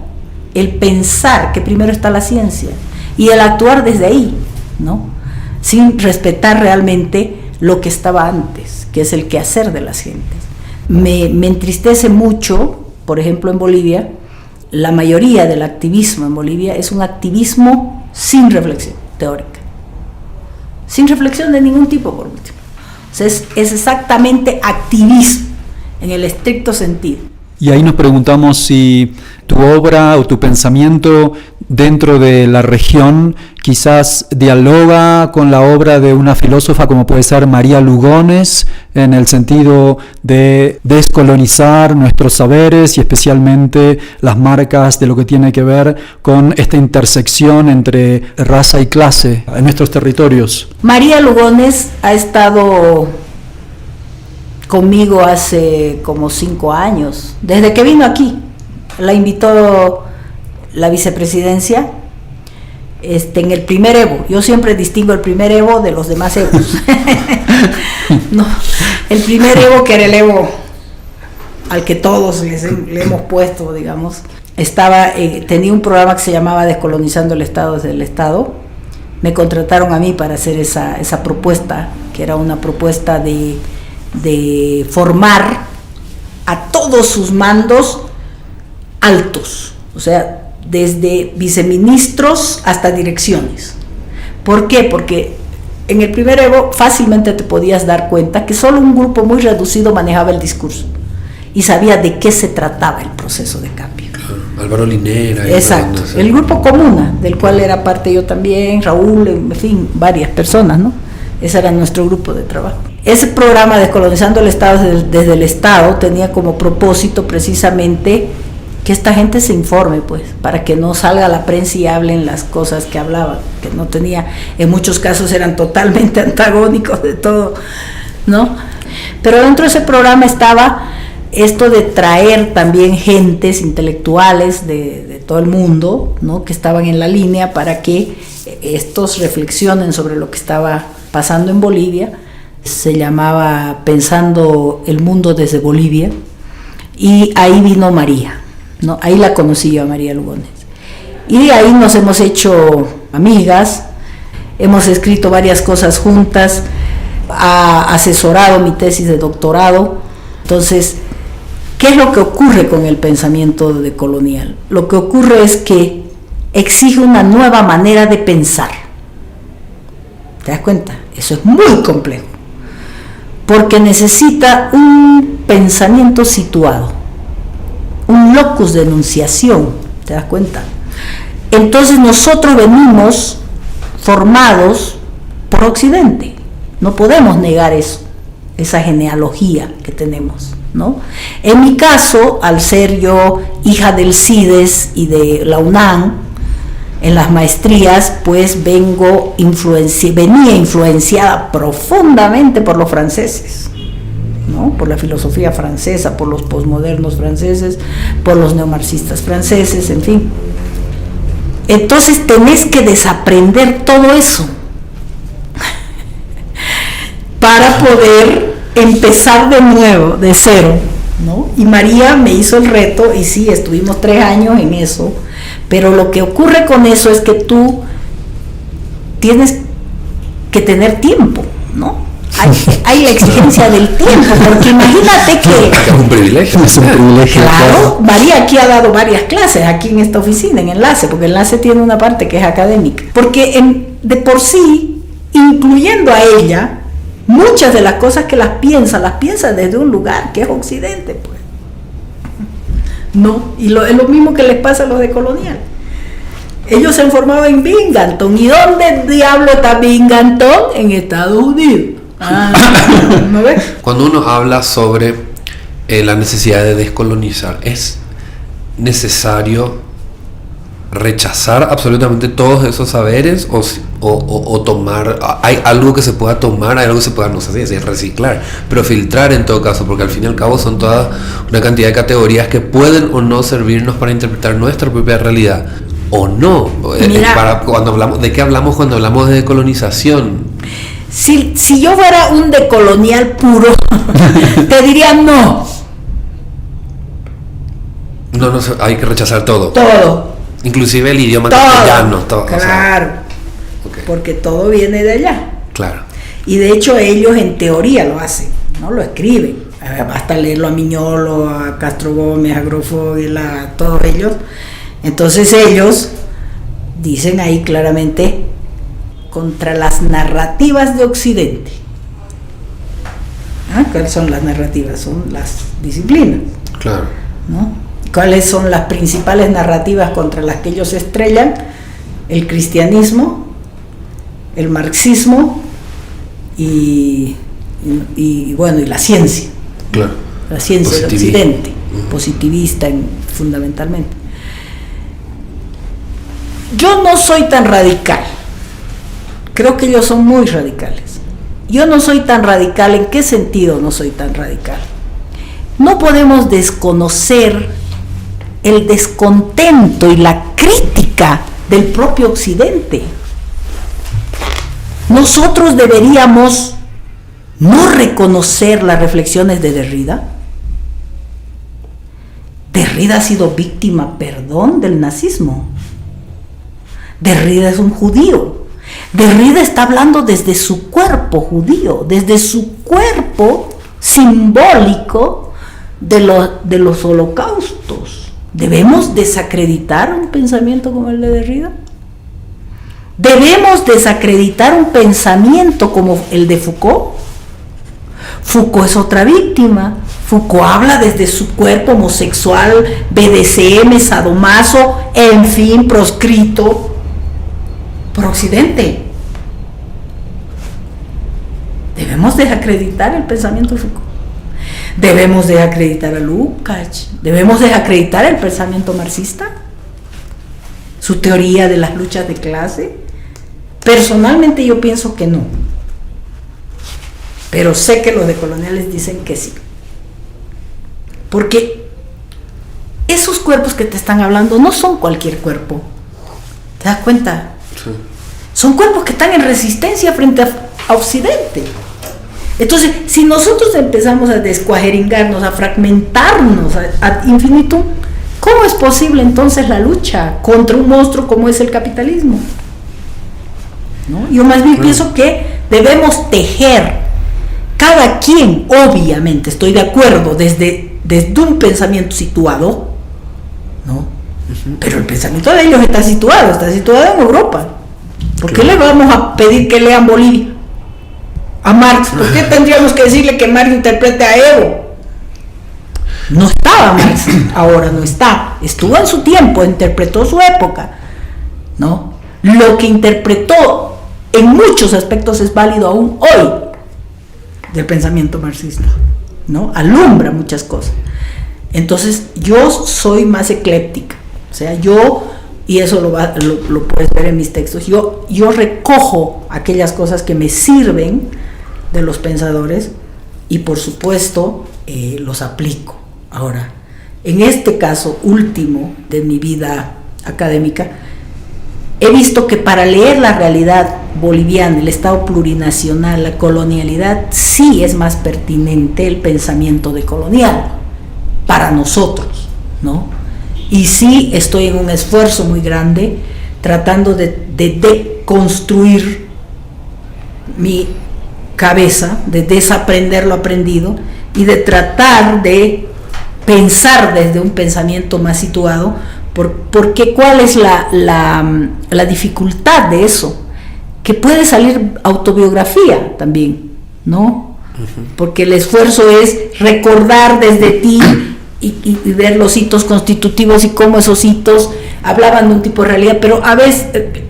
el pensar que primero está la ciencia y el actuar desde ahí, ¿no? Sin respetar realmente lo que estaba antes, que es el quehacer de las gentes. Me entristece mucho, por ejemplo, en Bolivia, la mayoría del activismo en Bolivia es un activismo sin reflexión teórica, sin reflexión de ningún tipo, por último. O sea, es exactamente activismo en el estricto sentido. Y ahí nos preguntamos si tu obra o tu pensamiento dentro de la región quizás dialoga con la obra de una filósofa como puede ser María Lugones, en el sentido de descolonizar nuestros saberes y especialmente las marcas de lo que tiene que ver con esta intersección entre raza y clase en nuestros territorios. María Lugones ha estado conmigo hace como 5 años, desde que vino aquí. La invitó la vicepresidencia en el primer Evo. Yo siempre distingo el primer Evo de los demás Evos. No, el primer Evo, que era el Evo al que todos le hemos puesto, digamos, tenía un programa que se llamaba Descolonizando el Estado desde el Estado. Me contrataron a mí para hacer esa propuesta, que era una propuesta de formar a todos sus mandos altos, o sea, desde viceministros hasta direcciones. ¿Por qué? Porque en el primer Evo fácilmente te podías dar cuenta que solo un grupo muy reducido manejaba el discurso y sabía de qué se trataba el proceso de cambio. Álvaro Linera. Exacto, el grupo Comuna, del cual era parte yo también, Raúl, en fin, varias personas, ¿no? Ese era nuestro grupo de trabajo. Ese programa Descolonizando el Estado desde el Estado tenía como propósito precisamente que esta gente se informe, pues, para que no salga a la prensa y hablen las cosas que hablaban, que no tenía, en muchos casos eran totalmente antagónicos de todo, ¿no? Pero dentro de ese programa estaba esto de traer también gentes intelectuales de todo el mundo, ¿no?, que estaban en la línea para que estos reflexionen sobre lo que estaba pasando en Bolivia. Se llamaba Pensando el Mundo desde Bolivia, y ahí vino María, ¿no? Ahí la conocí yo a María Lugones, y de ahí nos hemos hecho amigas, hemos escrito varias cosas juntas, ha asesorado mi tesis de doctorado. Entonces, ¿qué es lo que ocurre con el pensamiento decolonial? Lo que ocurre es que exige una nueva manera de pensar. ¿Te das cuenta? Eso es muy complejo, porque necesita un pensamiento situado, un locus de enunciación. ¿Te das cuenta? Entonces nosotros venimos formados por Occidente, no podemos negar eso, esa genealogía que tenemos, ¿no? En mi caso, al ser yo hija del CIDES y de la UNAM, en las maestrías, pues venía influenciada profundamente por los franceses, ¿no? Por la filosofía francesa, por los posmodernos franceses, por los neomarxistas franceses, en fin. Entonces tenés que desaprender todo eso para poder empezar de nuevo, de cero, ¿no? Y María me hizo el reto, y sí, estuvimos 3 años en eso, pero lo que ocurre con eso es que tú tienes que tener tiempo, ¿no? Hay la exigencia del tiempo, porque imagínate que... Es un privilegio. Es un privilegio. Claro, María aquí ha dado varias clases, aquí en esta oficina, en Enlace, porque Enlace tiene una parte que es académica. Porque de por sí, incluyendo a ella, muchas de las cosas que las piensa desde un lugar que es Occidente, pues. No, y es lo mismo que les pasa a los de colonial. Ellos se han formado en Binghamton. ¿Y dónde diablo está Binghamton? En Estados Unidos. ¿No ves? Cuando uno habla sobre la necesidad de descolonizar, ¿es necesario rechazar absolutamente todos esos saberes o tomar, hay algo que se pueda tomar, hay algo que se pueda, no sé si decir reciclar, pero filtrar en todo caso, porque al fin y al cabo son toda una cantidad de categorías que pueden o no servirnos para interpretar nuestra propia realidad o no? Cuando hablamos, ¿de qué hablamos cuando hablamos de decolonización? Si yo fuera un decolonial puro, te diría no. No, hay que rechazar todo. Todo. Inclusive el idioma castellano. Todo, claro. O sea, okay. Porque todo viene de allá. Claro. Y de hecho ellos en teoría lo hacen, ¿no? Lo escriben. Basta leerlo a Miñolo, a Castro Gómez, a Grofogel, a todos ellos. Entonces ellos dicen ahí claramente: contra las narrativas de Occidente. ¿Cuáles son las narrativas? Son las disciplinas. Claro. ¿No? ¿Cuáles son las principales narrativas contra las que ellos se estrellan? El cristianismo, el marxismo y la ciencia. Claro. La ciencia de Occidente, positivista fundamentalmente. Yo no soy tan radical. Creo que ellos son muy radicales. Yo no soy tan radical. ¿En qué sentido no soy tan radical? No podemos desconocer el descontento y la crítica del propio Occidente. Nosotros deberíamos no reconocer las reflexiones de Derrida. Derrida ha sido víctima, perdón, del nazismo. Derrida es un judío. Derrida está hablando desde su cuerpo judío, desde su cuerpo simbólico de los holocaustos. ¿Debemos desacreditar un pensamiento como el de Derrida? ¿Debemos desacreditar un pensamiento como el de Foucault? Foucault es otra víctima. Foucault habla desde su cuerpo homosexual, BDSM, sadomaso, en fin, proscrito por Occidente. ¿Debemos desacreditar el pensamiento de Foucault? ¿Debemos desacreditar a Lukács? ¿Debemos desacreditar el pensamiento marxista? ¿Su teoría de las luchas de clase? Personalmente yo pienso que no. Pero sé que los decoloniales dicen que sí. Porque esos cuerpos que te están hablando no son cualquier cuerpo. ¿Te das cuenta? Sí. Son cuerpos que están en resistencia frente a Occidente. Entonces, si nosotros empezamos a descuajeringarnos, a fragmentarnos ad infinitum, ¿cómo es posible entonces la lucha contra un monstruo como es el capitalismo? ¿No? Yo más bien pienso que debemos tejer, cada quien, obviamente, estoy de acuerdo, desde un pensamiento situado, ¿no? Pero el pensamiento de ellos está situado en Europa. ¿Por qué le vamos a pedir que lean Bolivia? A Marx, ¿por qué tendríamos que decirle que Marx interprete a Evo? No estaba Marx, ahora no está, estuvo en su tiempo, interpretó su época, ¿no? Lo que interpretó en muchos aspectos es válido aún hoy del pensamiento marxista, ¿no? Alumbra muchas cosas. Entonces yo soy más ecléptica, o sea, y eso lo puedes ver en mis textos, yo recojo aquellas cosas que me sirven de los pensadores y por supuesto los aplico. Ahora, en este caso último de mi vida académica, he visto que para leer la realidad boliviana, el Estado plurinacional, la colonialidad, sí es más pertinente el pensamiento decolonial para nosotros, ¿no? Y sí estoy en un esfuerzo muy grande tratando de deconstruir mi cabeza, de desaprender lo aprendido y de tratar de pensar desde un pensamiento más situado, porque ¿cuál es la dificultad de eso? Que puede salir autobiografía también, ¿no? Porque el esfuerzo es recordar desde ti y ver los hitos constitutivos y cómo esos hitos hablaban de un tipo de realidad, pero a veces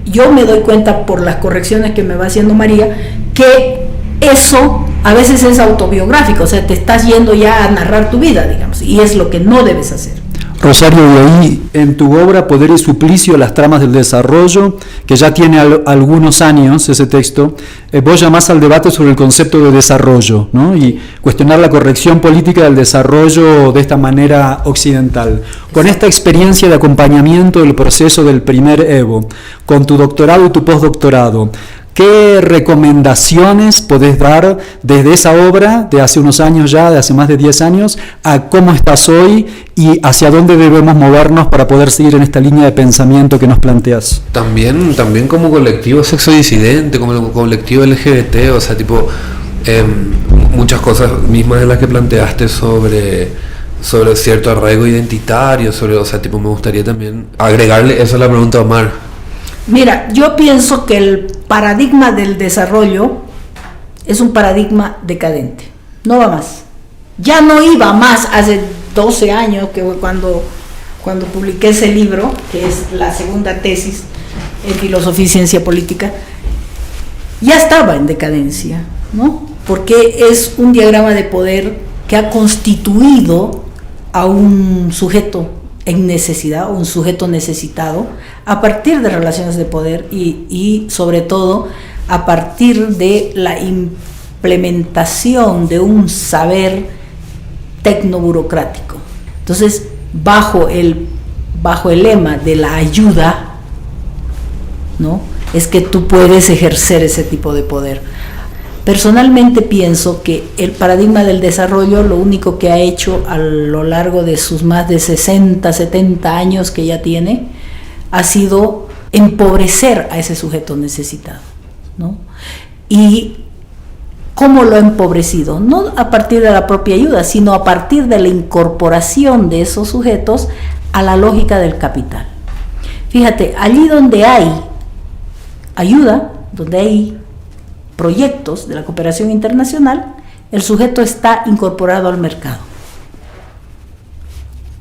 yo me doy cuenta por las correcciones que me va haciendo María, que eso a veces es autobiográfico, o sea, te estás yendo ya a narrar tu vida, digamos, y es lo que no debes hacer. Rosario, y ahí en tu obra Poder y Suplicio, las tramas del desarrollo, que ya tiene algunos años ese texto, vos llamás al debate sobre el concepto de desarrollo, ¿no? Y cuestionar la corrección política del desarrollo de esta manera occidental. Con esta experiencia de acompañamiento del proceso del primer Evo, con tu doctorado y tu postdoctorado, ¿qué recomendaciones podés dar desde esa obra de hace unos años ya, de hace más de 10 años, a cómo estás hoy y hacia dónde debemos movernos para poder seguir en esta línea de pensamiento que nos planteas? También como colectivo sexodisidente, como colectivo LGBT, o sea, tipo, muchas cosas mismas de las que planteaste sobre cierto arraigo identitario, o sea, tipo, me gustaría también agregarle eso a la pregunta de Omar. Mira, yo pienso que el paradigma del desarrollo es un paradigma decadente, no va más. Ya no iba más hace 12 años, que fue cuando publiqué ese libro, que es la segunda tesis en filosofía y ciencia política, ya estaba en decadencia, ¿no? Porque es un diagrama de poder que ha constituido a un sujeto en necesidad, un sujeto necesitado, a partir de relaciones de poder y sobre todo a partir de la implementación de un saber tecnoburocrático. Entonces, bajo el lema de la ayuda, ¿no?, es que tú puedes ejercer ese tipo de poder. Personalmente pienso que el paradigma del desarrollo lo único que ha hecho a lo largo de sus más de 60, 70 años que ya tiene, ha sido empobrecer a ese sujeto necesitado, ¿no? Y ¿cómo lo ha empobrecido? No a partir de la propia ayuda, sino a partir de la incorporación de esos sujetos a la lógica del capital. Fíjate, allí donde hay ayuda, donde hay proyectos de la cooperación internacional, el sujeto está incorporado al mercado.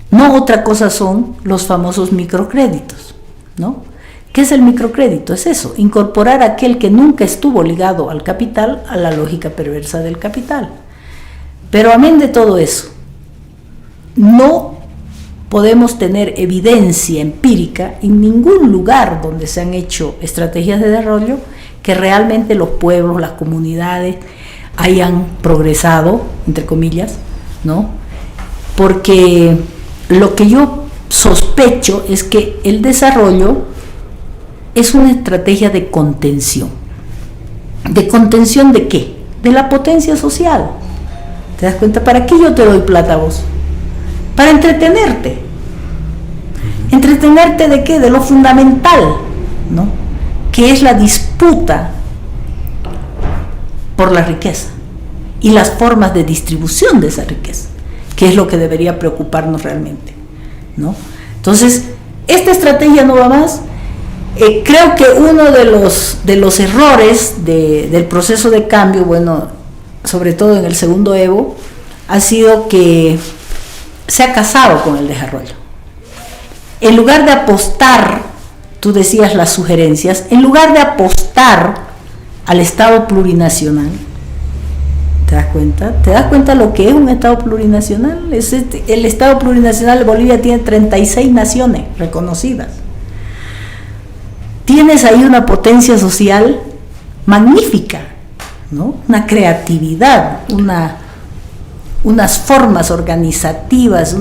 No otra cosa son los famosos microcréditos, ¿no? ¿Qué es el microcrédito? Es eso, incorporar a aquel que nunca estuvo ligado al capital a la lógica perversa del capital. Pero amén de todo eso, no podemos tener evidencia empírica en ningún lugar donde se han hecho estrategias de desarrollo que realmente los pueblos, las comunidades hayan progresado, entre comillas, ¿no? Porque lo que yo sospecho es que el desarrollo es una estrategia de contención. ¿De contención de qué? De la potencia social. ¿Te das cuenta? ¿Para qué yo te doy plata a vos? Para entretenerte. ¿Entretenerte de qué? De lo fundamental, ¿no? Que es la disputa por la riqueza y las formas de distribución de esa riqueza, que es lo que debería preocuparnos realmente, ¿no? Entonces, esta estrategia no va más. Creo que uno de los errores del proceso de cambio, bueno, sobre todo en el segundo Evo, ha sido que se ha casado con el desarrollo. En lugar de apostar, tú decías las sugerencias, en lugar de apostar al Estado plurinacional, ¿te das cuenta? ¿Te das cuenta lo que es un Estado plurinacional? El Estado plurinacional de Bolivia tiene 36 naciones reconocidas. Tienes ahí una potencia social magnífica, ¿no? Una creatividad, unas formas organizativas,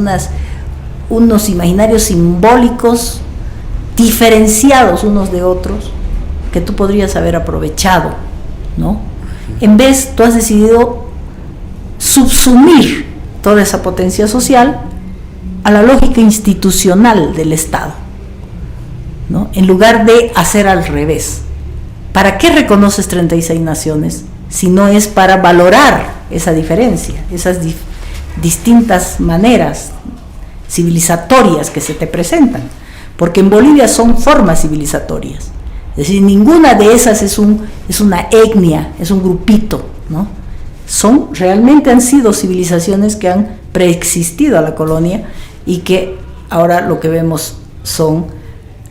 unos imaginarios simbólicos diferenciados unos de otros que tú podrías haber aprovechado, ¿no? En vez, tú has decidido subsumir toda esa potencia social a la lógica institucional del Estado, ¿no? En lugar de hacer al revés. ¿Para qué reconoces 36 naciones si no es para valorar esa diferencia, esas distintas maneras civilizatorias que se te presentan? Porque en Bolivia son formas civilizatorias, es decir, ninguna de esas es una etnia, es un grupito, ¿no? Realmente han sido civilizaciones que han preexistido a la colonia y que ahora lo que vemos son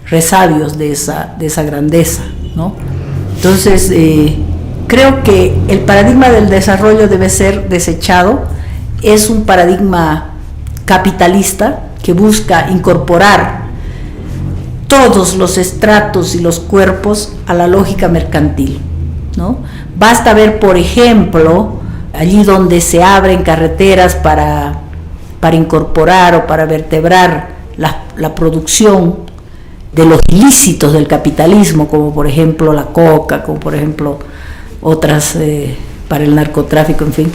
resabios de esa grandeza, ¿no? Entonces, creo que el paradigma del desarrollo debe ser desechado. Es un paradigma capitalista que busca incorporar todos los estratos y los cuerpos a la lógica mercantil, ¿no? Basta ver, por ejemplo, allí donde se abren carreteras para incorporar o para vertebrar la producción de los ilícitos del capitalismo, como por ejemplo la coca, como por ejemplo otras para el narcotráfico, en fin.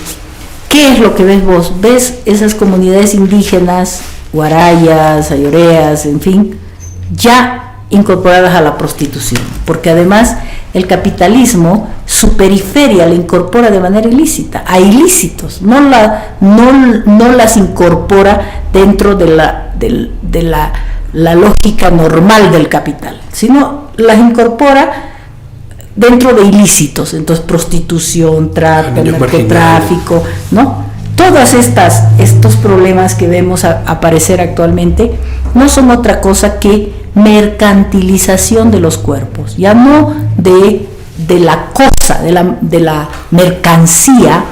¿Qué es lo que ves vos? Ves esas comunidades indígenas, guarayas, ayoreas, en fin, ya incorporadas a la prostitución, porque además el capitalismo su periferia la incorpora de manera ilícita, a ilícitos, no las incorpora dentro de la lógica normal del capital, sino las incorpora dentro de ilícitos, entonces prostitución, trata, narcotráfico, ¿no? Todos estos problemas que vemos aparecer actualmente no son otra cosa que mercantilización de los cuerpos, ya no de la cosa, de la mercancía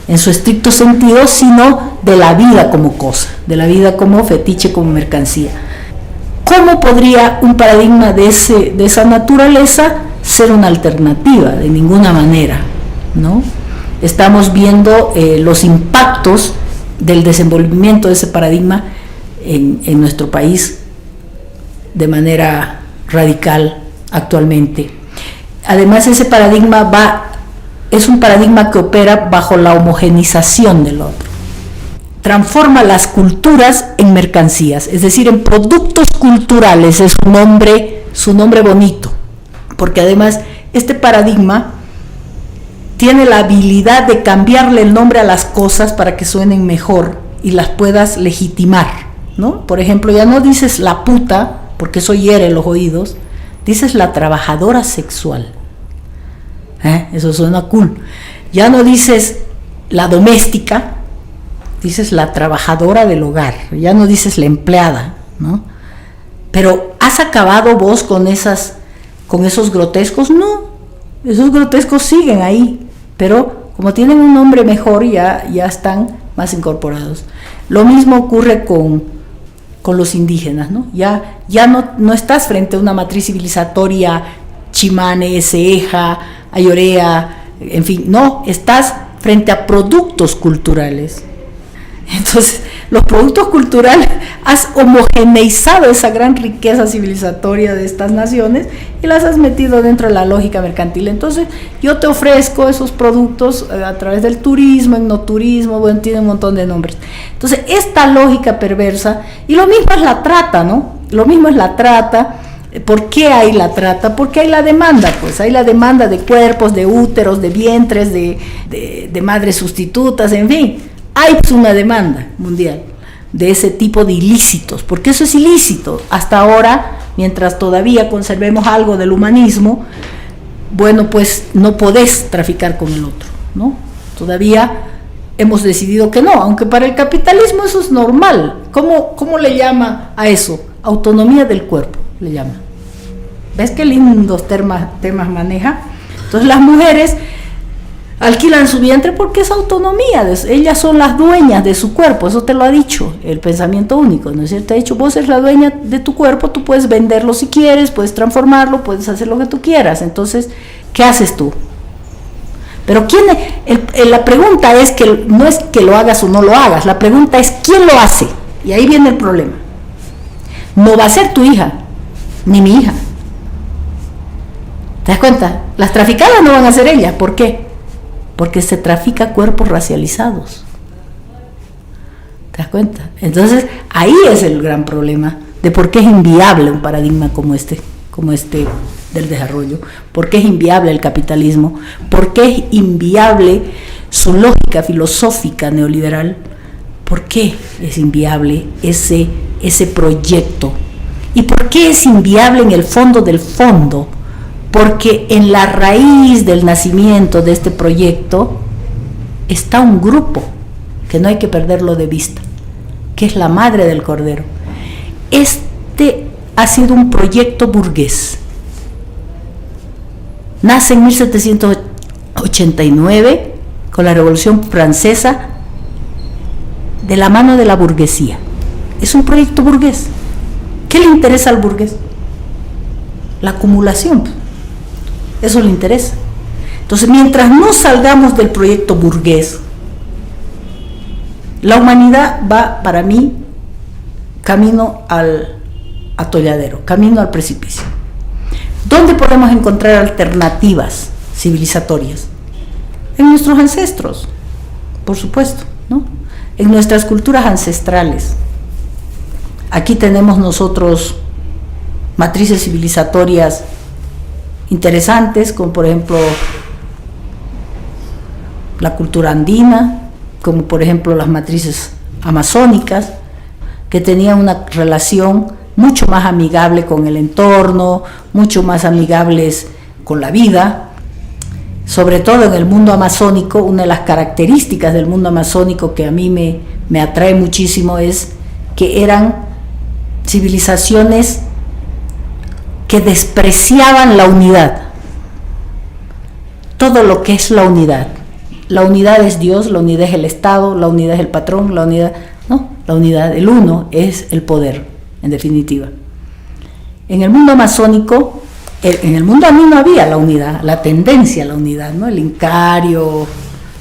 en su estricto sentido, sino de la vida como cosa, de la vida como fetiche, como mercancía. ¿Cómo podría un paradigma de esa naturaleza ser una alternativa? De ninguna manera, ¿no? Estamos viendo los impactos del desenvolvimiento de ese paradigma en nuestro país de manera radical actualmente. Además, ese paradigma va es un paradigma que opera bajo la homogenización del otro. Transforma las culturas en mercancías, es decir, en productos culturales, es su nombre bonito, porque además este paradigma tiene la habilidad de cambiarle el nombre a las cosas para que suenen mejor y las puedas legitimar, ¿no? Por ejemplo, ya no dices la puta, porque eso hiere los oídos, dices la trabajadora sexual. Eso suena cool. Ya no dices la doméstica, dices la trabajadora del hogar, ya no dices la empleada, ¿no? Pero ¿has acabado vos con esos grotescos? No, esos grotescos siguen ahí, pero como tienen un nombre mejor ya están más incorporados. Lo mismo ocurre con los indígenas, ¿no? Ya no estás frente a una matriz civilizatoria chimane, ceja, ayorea, en fin, no, estás frente a productos culturales. Entonces, los productos culturales, has homogeneizado esa gran riqueza civilizatoria de estas naciones y las has metido dentro de la lógica mercantil. Entonces, yo te ofrezco esos productos a través del turismo, etnoturismo, bueno, tiene un montón de nombres. Entonces, esta lógica perversa, y lo mismo es la trata, ¿no? Lo mismo es la trata. ¿Por qué hay la trata? Porque hay la demanda, pues hay la demanda de cuerpos, de úteros, de vientres, de madres sustitutas, en fin. Hay pues una demanda mundial de ese tipo de ilícitos, porque eso es ilícito. Hasta ahora, mientras todavía conservemos algo del humanismo, bueno, pues no podés traficar con el otro, ¿no? Todavía hemos decidido que no, aunque para el capitalismo eso es normal. ¿Cómo le llama a eso? Autonomía del cuerpo, le llama. ¿Ves qué lindos temas maneja? Entonces las mujeres alquilan su vientre porque es autonomía, ellas son las dueñas de su cuerpo, eso te lo ha dicho el pensamiento único, ¿no es cierto? Te ha dicho, vos eres la dueña de tu cuerpo, tú puedes venderlo si quieres, puedes transformarlo, puedes hacer lo que tú quieras. Entonces, ¿qué haces tú? Pero la pregunta es que no es que lo hagas o no lo hagas, la pregunta es ¿quién lo hace? Y ahí viene el problema. No va a ser tu hija, ni mi hija. ¿Te das cuenta? Las traficadas no van a ser ellas. ¿Por qué? Porque se trafica cuerpos racializados. ¿Te das cuenta? Entonces, ahí es el gran problema de por qué es inviable un paradigma como este del desarrollo, por qué es inviable el capitalismo, por qué es inviable su lógica filosófica neoliberal, por qué es inviable ese proyecto, y por qué es inviable en el fondo del fondo. Porque en la raíz del nacimiento de este proyecto está un grupo que no hay que perderlo de vista, que es la madre del cordero. Este ha sido un proyecto burgués. Nace en 1789 con la Revolución Francesa de la mano de la burguesía. Es un proyecto burgués. ¿Qué le interesa al burgués? La acumulación. Eso le interesa. Entonces, mientras no salgamos del proyecto burgués, la humanidad va, para mí, camino al atolladero, camino al precipicio. ¿Dónde podemos encontrar alternativas civilizatorias? En nuestros ancestros, por supuesto, ¿no? En nuestras culturas ancestrales. Aquí tenemos nosotros matrices civilizatorias interesantes, como por ejemplo la cultura andina, como por ejemplo las matrices amazónicas, que tenían una relación mucho más amigable con el entorno, mucho más amigables con la vida. Sobre todo en el mundo amazónico, una de las características del mundo amazónico que a mí me atrae muchísimo es que eran civilizaciones que despreciaban la unidad, todo lo que es la unidad. La unidad es Dios, la unidad es el Estado, la unidad es el patrón, la unidad, el uno es el poder, en definitiva. En el mundo amazónico, en el mundo andino había la unidad, la tendencia a la unidad, ¿no? El incario,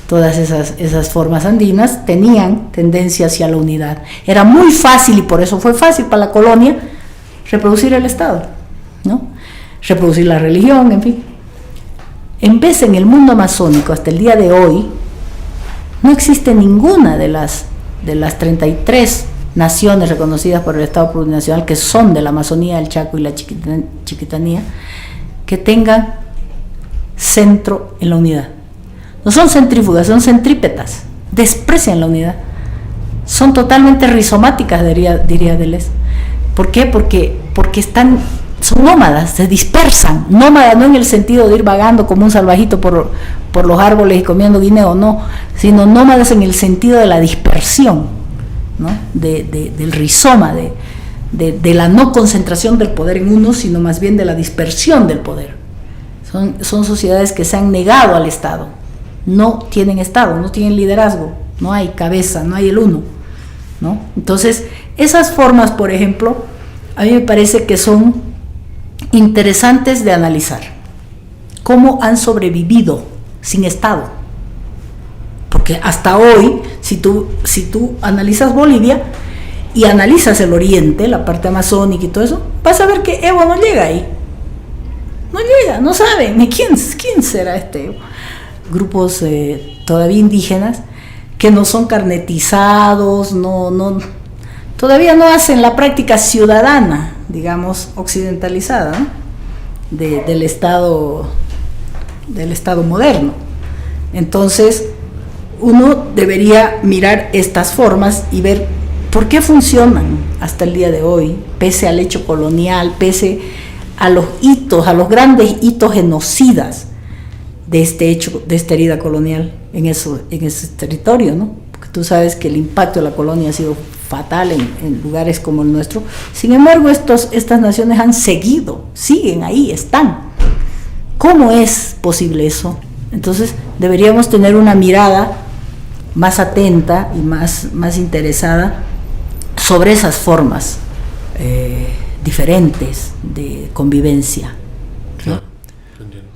todas esas formas andinas tenían tendencia hacia la unidad. Era muy fácil, y por eso fue fácil para la colonia, reproducir el Estado, ¿no? Reproducir la religión, en fin. En vez, en el mundo amazónico, hasta el día de hoy, no existe ninguna de las 33 naciones reconocidas por el Estado Plurinacional, que son de la Amazonía, el Chaco y la Chiquitanía, que tengan centro en la unidad. No son centrífugas, son centrípetas, desprecian la unidad, son totalmente rizomáticas, diría Deleuze. ¿Por qué? Porque son nómadas, se dispersan. Nómadas no en el sentido de ir vagando como un salvajito por los árboles y comiendo guineo, no, sino nómadas en el sentido de la dispersión, ¿no? Del rizoma, de la no concentración del poder en uno, sino más bien de la dispersión del poder. Son sociedades que se han negado al Estado, no tienen Estado, no tienen liderazgo, no hay cabeza, no hay el uno, ¿no? Entonces, esas formas, por ejemplo, a mí me parece que son interesantes de analizar. ¿Cómo han sobrevivido sin Estado? Porque hasta hoy, si tú analizas Bolivia y analizas el oriente, la parte amazónica y todo eso, vas a ver que Evo no llega ahí. No llega, no saben ni quién será este Evo. Grupos todavía indígenas que no son carnetizados, todavía no hacen la práctica ciudadana, digamos, occidentalizada, ¿no? del Estado moderno. Entonces, uno debería mirar estas formas y ver por qué funcionan hasta el día de hoy, pese al hecho colonial, pese a los hitos, a los grandes hitos genocidas de este hecho, de esta herida colonial en ese territorio, ¿no? Porque tú sabes que el impacto de la colonia ha sido fatal en lugares como el nuestro. Sin embargo, estas naciones han siguen ahí, están. ¿Cómo es posible eso? Entonces, deberíamos tener una mirada más atenta y más interesada sobre esas formas diferentes de convivencia, ¿sí?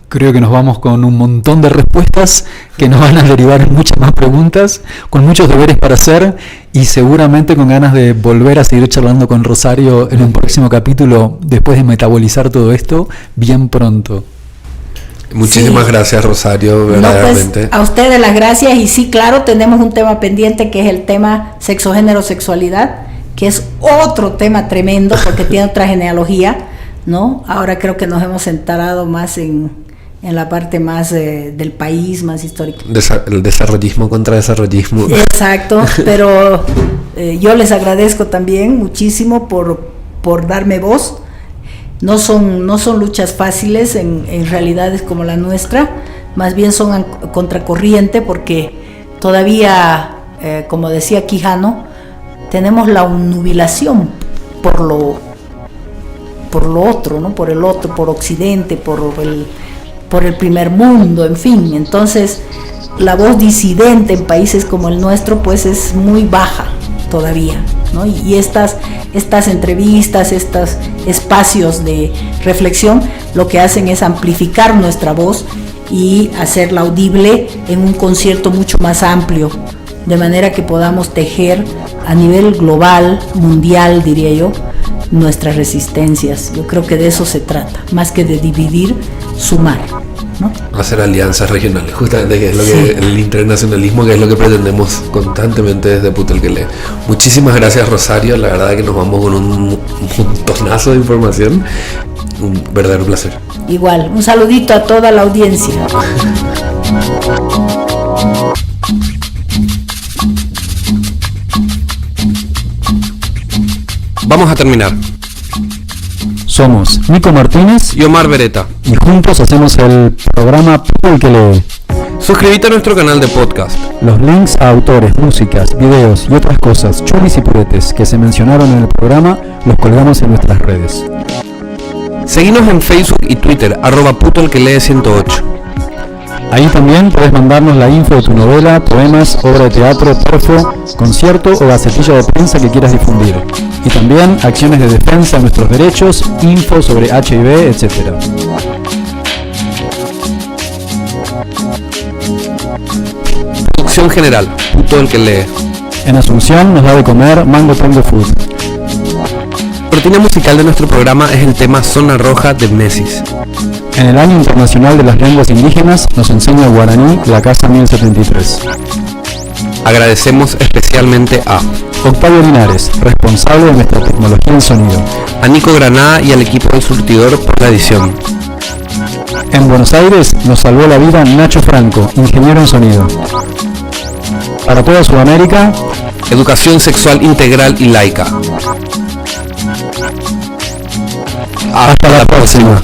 Creo que nos vamos con un montón de respuestas que nos van a derivar en muchas más preguntas, con muchos deberes para hacer y seguramente con ganas de volver a seguir charlando con Rosario en un próximo capítulo después de metabolizar todo esto bien pronto. Muchísimas gracias, Rosario, verdaderamente. No, pues, a ustedes las gracias, y sí, claro, tenemos un tema pendiente que es el tema sexo, género, sexualidad, que es otro tema tremendo porque tiene otra genealogía, ¿no? Ahora creo que nos hemos centrado más en la parte más del país, más histórica. El desarrollismo contra desarrollismo. Exacto, pero yo les agradezco también muchísimo por darme voz. No son luchas fáciles en realidades como la nuestra, más bien son contracorriente porque todavía, como decía Quijano, tenemos la obnubilación por lo otro, ¿no? Por el otro, por Occidente, por el primer mundo, en fin. Entonces, la voz disidente en países como el nuestro, pues es muy baja todavía, ¿no? Y estas entrevistas, estos espacios de reflexión, lo que hacen es amplificar nuestra voz y hacerla audible en un concierto mucho más amplio, de manera que podamos tejer a nivel global, mundial, diría yo, nuestras resistencias. Yo creo que de eso se trata, más que de dividir, sumar, ¿no? Hacer alianzas regionales, justamente, que es lo que el internacionalismo, que es lo que pretendemos constantemente desde Putalquelé. Muchísimas gracias, Rosario, la verdad que nos vamos con un montonazo de información, un verdadero placer. Igual, un saludito a toda la audiencia. Vamos a terminar. Somos Nico Martínez y Omar Beretta, y juntos hacemos el programa Putalquelé. Suscríbete a nuestro canal de podcast. Los links a autores, músicas, videos y otras cosas chulis y puretes que se mencionaron en el programa los colgamos en nuestras redes. Seguinos en Facebook y Twitter, @putalquele108. Ahí también puedes mandarnos la info de tu novela, poemas, obra de teatro, perfo, concierto o gacetilla de prensa que quieras difundir. Y también acciones de defensa de nuestros derechos, info sobre HIV, etc. Producción general, Putalquelé. En Asunción nos da de comer Mango Tango Food. cortina musical de nuestro programa es el tema Zona Roja de Mesis. En el Año Internacional de las Lenguas Indígenas nos enseña guaraní la Casa 1073. Agradecemos especialmente a Octavio Linares, responsable de nuestra tecnología en sonido. A Nico Granada y al equipo del Surtidor por la edición. En Buenos Aires nos salvó la vida Nacho Franco, ingeniero en sonido. Para toda Sudamérica, Educación sexual integral y laica. Hasta la próxima.